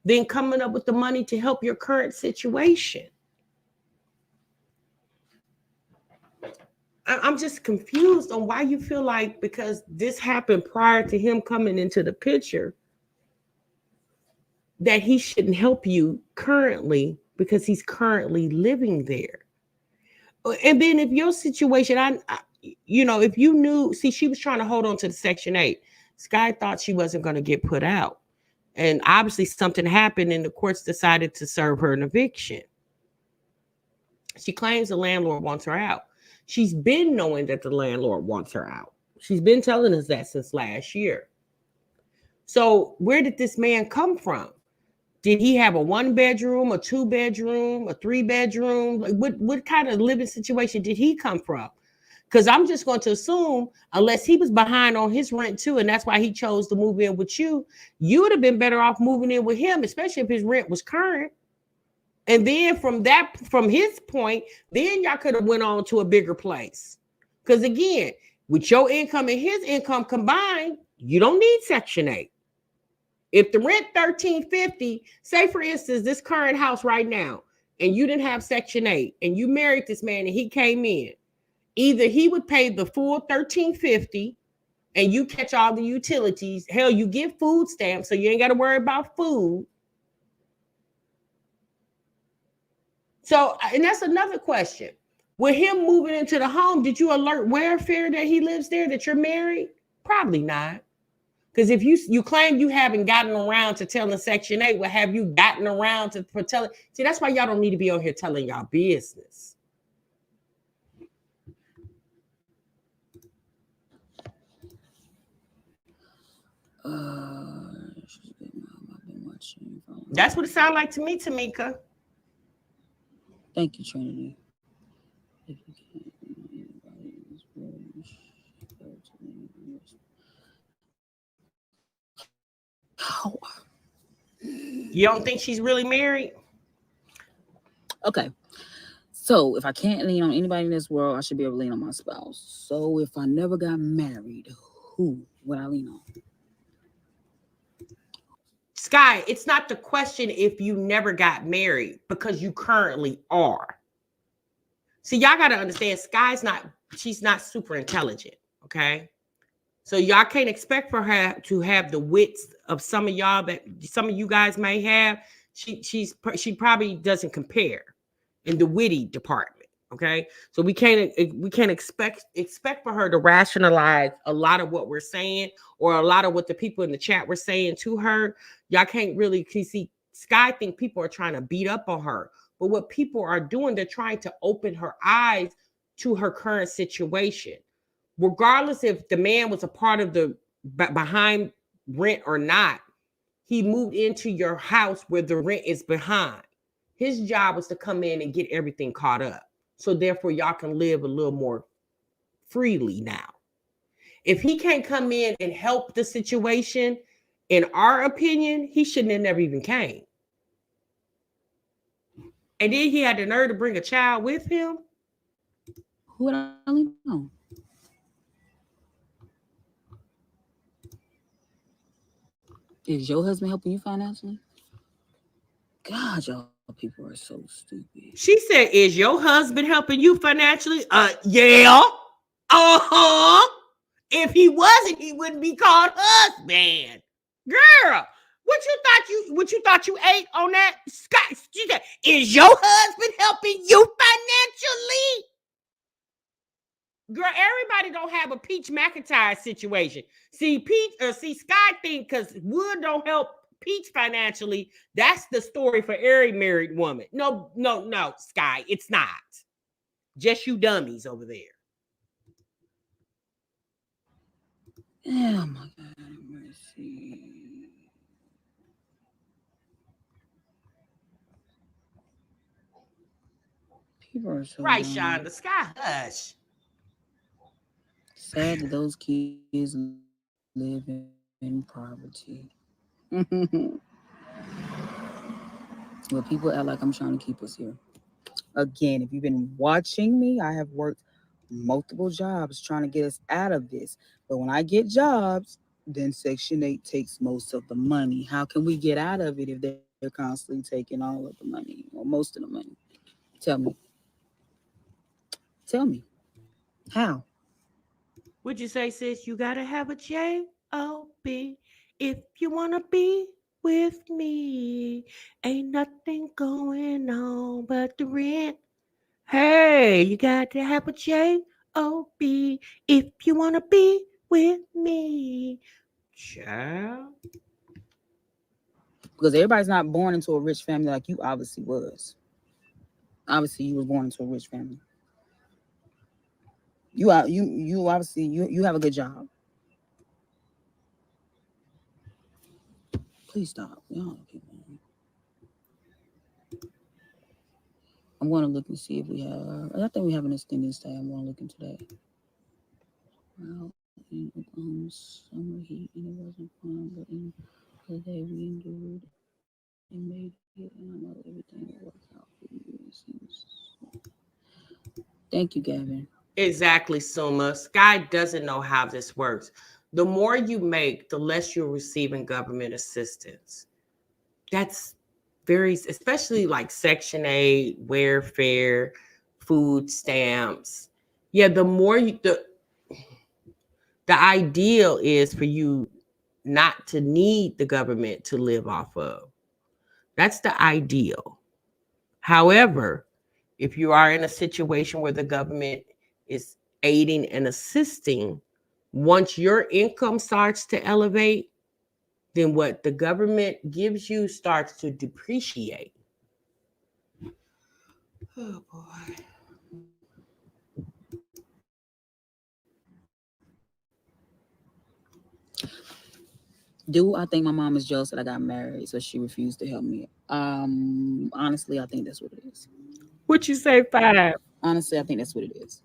than coming up with the money to help your current situation. I'm just confused on why you feel like because this happened prior to him coming into the picture that he shouldn't help you currently because he's currently living there. And then if your situation, if you knew, see, she was trying to hold on to the Section 8. Sky thought she wasn't going to get put out. And obviously something happened and the courts decided to serve her an eviction. She claims the landlord wants her out. She's been knowing that the landlord wants her out. She's been telling us that since last year. So where did this man come from? Did he have a 1-bedroom, a 2-bedroom, a 3-bedroom? Like what kind of living situation did he come from? Because I'm just going to assume, unless he was behind on his rent too, and that's why he chose to move in with you, you would have been better off moving in with him, especially if his rent was current. And then from his point, then y'all could have went on to a bigger place. Because again, with your income and his income combined, you don't need Section 8. If the rent $1,350, say for instance, this current house right now, and you didn't have Section 8, and you married this man and he came in, either he would pay the full $1,350 and you catch all the utilities. Hell, you get food stamps, so you ain't got to worry about food. So, and that's another question. With him moving into the home, did you alert welfare that he lives there, that you're married? Probably not. Because if you claim you haven't gotten around to telling Section 8, well, have you gotten around to telling? See, that's why y'all don't need to be on here telling y'all business. That's what it sounds like to me, Tamika. Thank you, Trinity. You don't think she's really married? Okay. So if I can't lean on anybody in this world, I should be able to lean on my spouse. So if I never got married, who would I lean on? Sky, it's not the question if you never got married, because you currently are. See, y'all got to understand, she's not super intelligent, okay? So y'all can't expect for her to have the wits of some of y'all that some of you guys may have. She probably doesn't compare in the witty department, okay? So we can't expect for her to rationalize a lot of what we're saying, or a lot of what the people in the chat were saying to her. Y'all can't really see. Sky think people are trying to beat up on her, but what people are doing, they're trying to open her eyes to her current situation. Regardless if the man was a part of the behind rent or not, he moved into your house where the rent is behind. His job was to come in and get everything caught up. So therefore, y'all can live a little more freely now. If he can't come in and help the situation, in our opinion, he shouldn't have never even came. And then he had the nerve to bring a child with him. Who would I lean on? Is your husband helping you financially? God, y'all people are so stupid. She said, is your husband helping you financially? Yeah. Uh-huh. If he wasn't, he wouldn't be called husband. Girl, what you thought you ate on that? Scott, is your husband helping you financially? Girl, everybody don't have a Peach McIntyre situation. See, Sky think because Wood don't help Peach financially, that's the story for every married woman. No, Sky, it's not. Just you dummies over there. Oh my God, mercy. People are so right, dumb. Sean, the Sky, hush. Sad that those kids live in poverty. Well, people act like I'm trying to keep us here. Again, if you've been watching me, I have worked multiple jobs trying to get us out of this. But when I get jobs, then Section 8 takes most of the money. How can we get out of it if they're constantly taking all of the money or most of the money? Tell me. How? Would you say, sis, you gotta have a J-O-B if you wanna be with me? Ain't nothing going on but the rent. Hey, you got to have a J-O-B if you wanna be with me. Child. Because everybody's not born into a rich family like you obviously was. Obviously, you was born into a rich family. You obviously you have a good job. Please stop. Y'all people. I'm going to look and see if we have. I think we have an extended stay. I'm going to look into that. Well, in summer heat, and it wasn't fun, but in the day we endured and made it, and I know everything will work out for you. It seems. Thank you, Gavin. Exactly, Suma. Sky doesn't know how this works. The more you make, the less you're receiving government assistance. That's very, especially like Section 8, welfare, food stamps. Yeah, the more you, the ideal is for you not to need the government to live off of. That's the ideal. However, if you are in a situation where the government is aiding and assisting, once your income starts to elevate, then what the government gives you starts to depreciate. Oh boy. Do I think my mom is jealous that I got married, so she refused to help me? Honestly, I think that's what it is. What you say, 5? Honestly, I think that's what it is.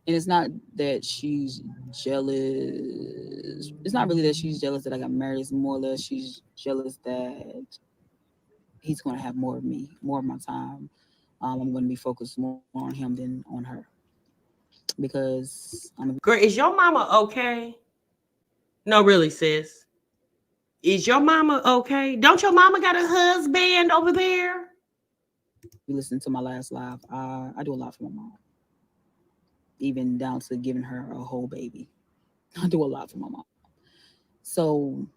And it's not that she's jealous. It's not really that she's jealous that I got married. It's more or less she's jealous that he's going to have more of me, more of my time. I'm going to be focused more on him than on her. Because Girl, is your mama okay? No, really, sis. Is your mama okay? Don't your mama got a husband over there? you listen to my last live. I do a lot for my mom, even down to giving her a whole baby. I do a lot for my mom. So,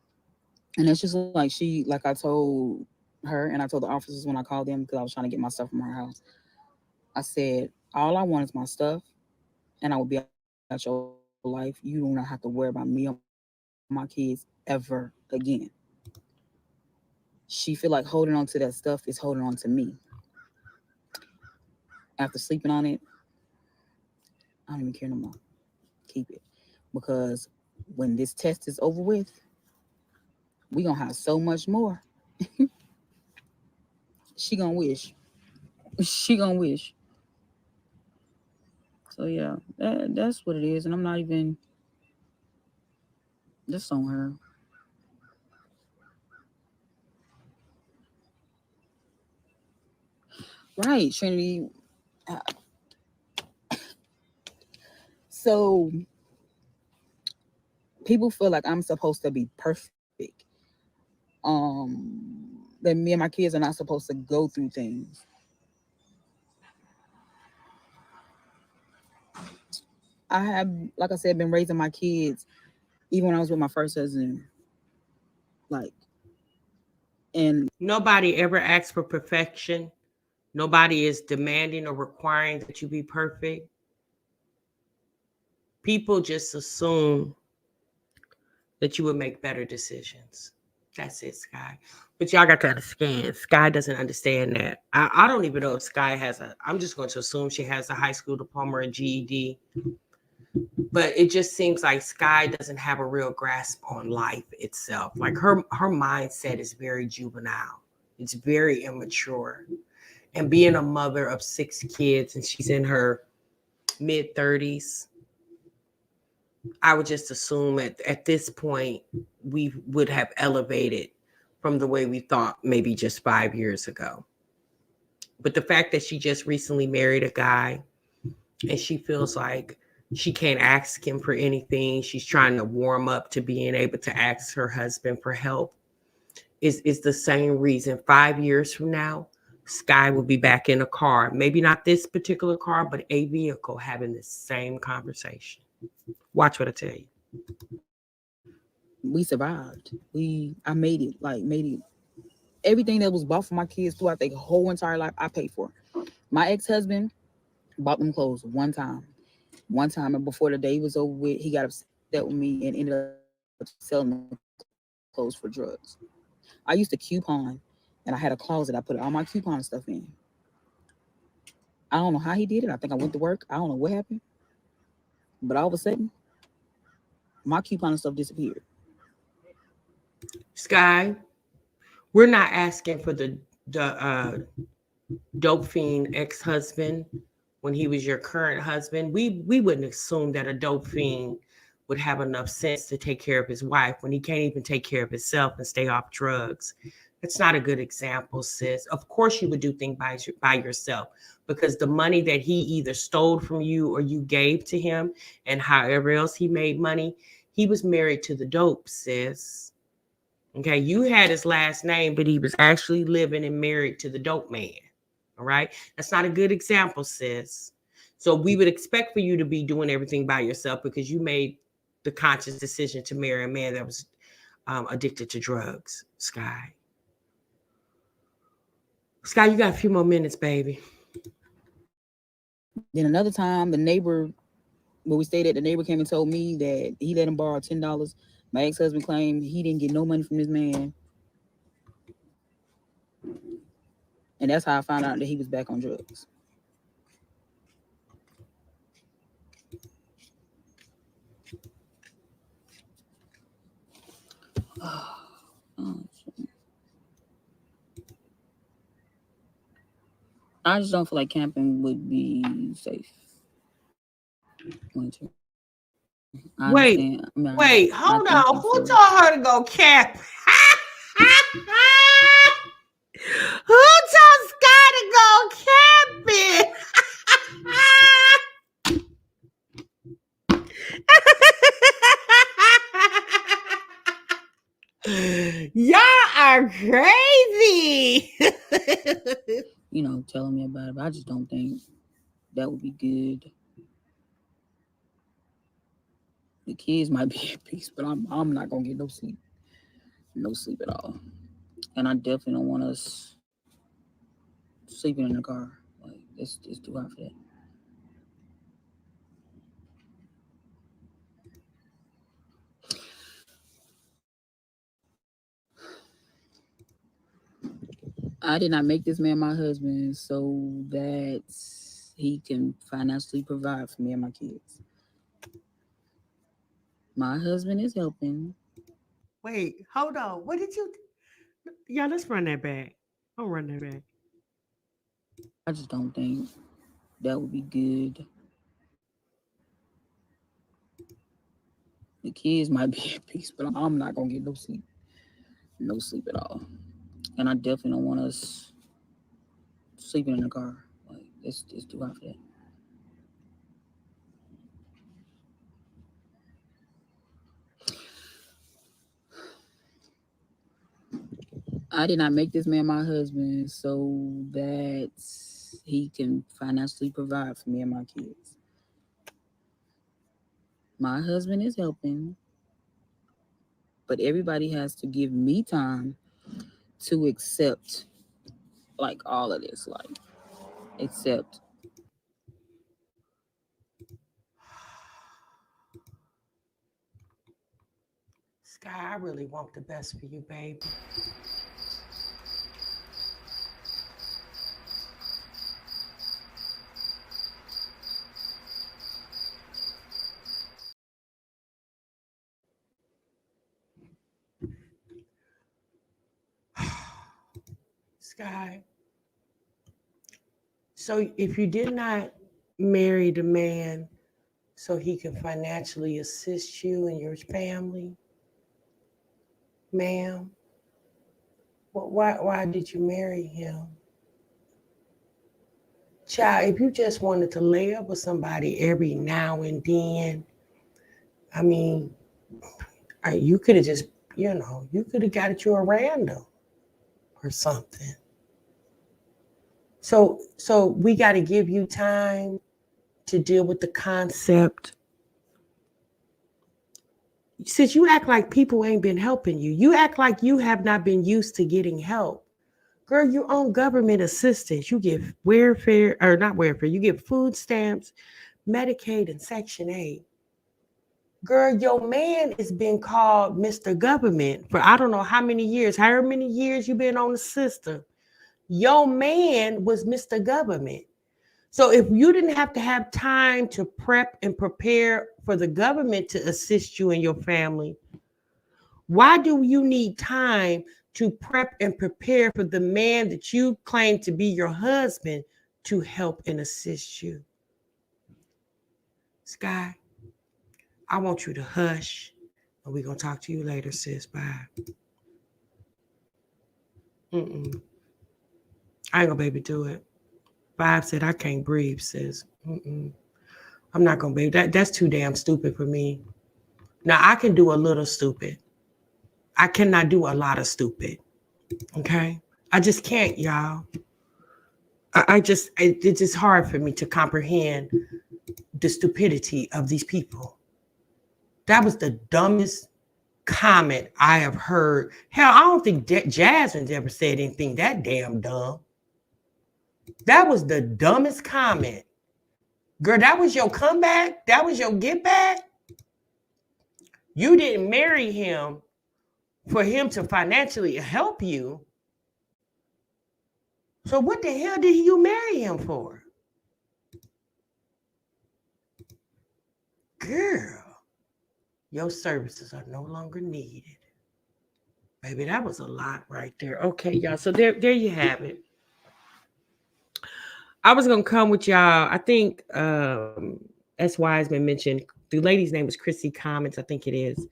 and it's just like like I told her, and I told the officers when I called them because I was trying to get my stuff from her house. I said, all I want is my stuff, and I will be out your life. You do not have to worry about me or my kids ever again. She feel like holding on to that stuff is holding on to me. After sleeping on it, I don't even care no more. Keep it. Because when this test is over with, we gonna have so much more. She gonna wish. She gonna wish. So yeah, that's what it is. And I'm not even just on her. Right, Trinity. Uh, So people feel like I'm supposed to be perfect. That me and my kids are not supposed to go through things. I have, like I said, been raising my kids even when I was with my first husband. Like, and Nobody ever asks for perfection. Nobody is demanding or requiring that you be perfect. People just assume that you would make better decisions. That's it, Sky. But y'all got to understand, Sky doesn't understand that. I don't even know if Sky has I'm just going to assume she has a high school diploma or GED. But it just seems like Sky doesn't have a real grasp on life itself. Like her mindset is very juvenile. It's very immature. And being a mother of 6 kids and she's in her mid 30s, I would just assume at this point we would have elevated from the way we thought maybe just 5 years ago. But the fact that she just recently married a guy and she feels like she can't ask him for anything, she's trying to warm up to being able to ask her husband for help, is the same reason 5 years from now, Sky will be back in a car, maybe not this particular car, but a vehicle having the same conversation. Watch what I tell you. we survived. I made it. Like made it. Everything that was bought for my kids throughout their whole entire life, I paid for. My ex-husband bought them clothes one time. And before the day was over with, he got upset with me and ended up selling the clothes for drugs. I used to coupon, and I had a closet I put all my coupon stuff in. I don't know how he did it. I think I went to work. I don't know what happened. But all of a sudden, my coupon stuff disappeared. Sky, we're not asking for the dope fiend ex-husband when he was your current husband, we wouldn't assume that a dope fiend would have enough sense to take care of his wife when he can't even take care of himself and stay off drugs. It's not a good example, sis. Of course you would do things by yourself, because the money that he either stole from you or you gave to him, and however else he made money, he was married to the dope, sis. Okay, you had his last name, but he was actually living and married to the dope man. All right, that's not a good example, sis. So we would expect for you to be doing everything by yourself because you made the conscious decision to marry a man that was addicted to drugs. Sky, you got a few more minutes, baby. Then another time, the neighbor, where we stayed at, the neighbor came and told me that he let him borrow $10. My ex-husband claimed he didn't get no money from this man. And that's how I found out that he was back on drugs. I just don't feel like camping would be safe. Winter. Wait, hold on. Who told her to go camp? Who told Sky to go camping? Y'all are crazy. You know, telling me about it, but I just don't think that would be good. The kids might be at peace, but I'm not gonna get no sleep at all. And I definitely don't want us sleeping in the car. Like, it's too hot for that. I did not make this man my husband so that he can financially provide for me and my kids. My husband is helping. Wait, hold on. What did you? Yeah, let's run that back. I'll run that back. I just don't think that would be good. The kids might be at peace, but I'm not gonna get no sleep at all. And I definitely don't want us sleeping in the car. Like, it's too hot for that. I did not make this man my husband so that he can financially provide for me and my kids. My husband is helping, but everybody has to give me time to accept, like, all of this, like, accept. Sky, I really want the best for you, baby. Sky. So if you did not marry the man so he can financially assist you and your family, ma'am, why did you marry him? Child, if you just wanted to lay up with somebody every now and then, I mean, you could have just, you could have got you a random or something. So we got to give you time to deal with the concept. Since you act like people ain't been helping you, you act like you have not been used to getting help. Girl, you're on government assistance. You get welfare, or not welfare, you get food stamps, Medicaid, and Section 8. Girl, your man is being called Mr. Government for I don't know how many years, however many years you've been on the system. Your man was Mr. Government. So if you didn't have to have time to prep and prepare for the government to assist you and your family, why do you need time to prep and prepare for the man that you claim to be your husband to help and assist you. Sky, I want you to hush, and we're going to talk to you later, sis. Bye. I ain't gonna baby do it. Bob said I can't breathe, sis. I'm not gonna baby. That's too damn stupid for me. Now I can do a little stupid. I cannot do a lot of stupid. Okay? I just can't, y'all. It's just hard for me to comprehend the stupidity of these people. That was the dumbest comment I have heard. Hell, I don't think Jasmine's ever said anything that damn dumb. That was the dumbest comment. Girl, that was your comeback? That was your get back? You didn't marry him for him to financially help you. So what the hell did you marry him for? Girl, your services are no longer needed. Baby, that was a lot right there. Okay, y'all. So there you have it. I was gonna come with y'all. I think SKYE has been mentioned. The lady's name is Chrissy Comments, I think it is.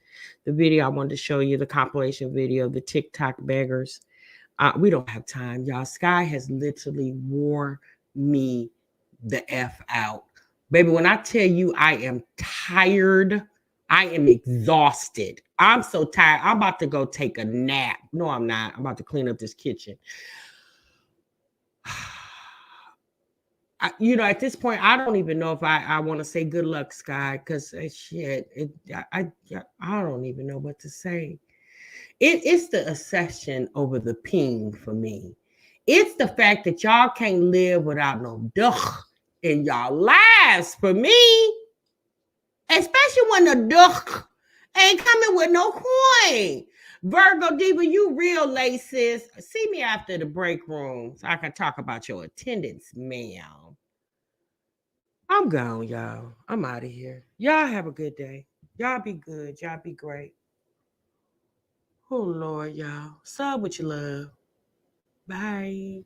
The video I wanted to show you, the compilation video of the TikTok beggars. We don't have time, y'all. SKYE has literally wore me the F out. Baby, when I tell you I am tired, I am exhausted. I'm so tired. I'm about to go take a nap. No, I'm not. I'm about to clean up this kitchen. At this point, I don't even know if I want to say good luck, SKYE, because shit, I don't even know what to say. It's the obsession over the ping for me. It's the fact that y'all can't live without no duh in y'all lives for me, especially when the duh ain't coming with no coin. Virgo Diva, you real late, sis. See me after the break room so I can talk about your attendance, ma'am. I'm gone, y'all. I'm out of here. Y'all have a good day. Y'all be good. Y'all be great. Oh, Lord, y'all. Sub what you love. Bye.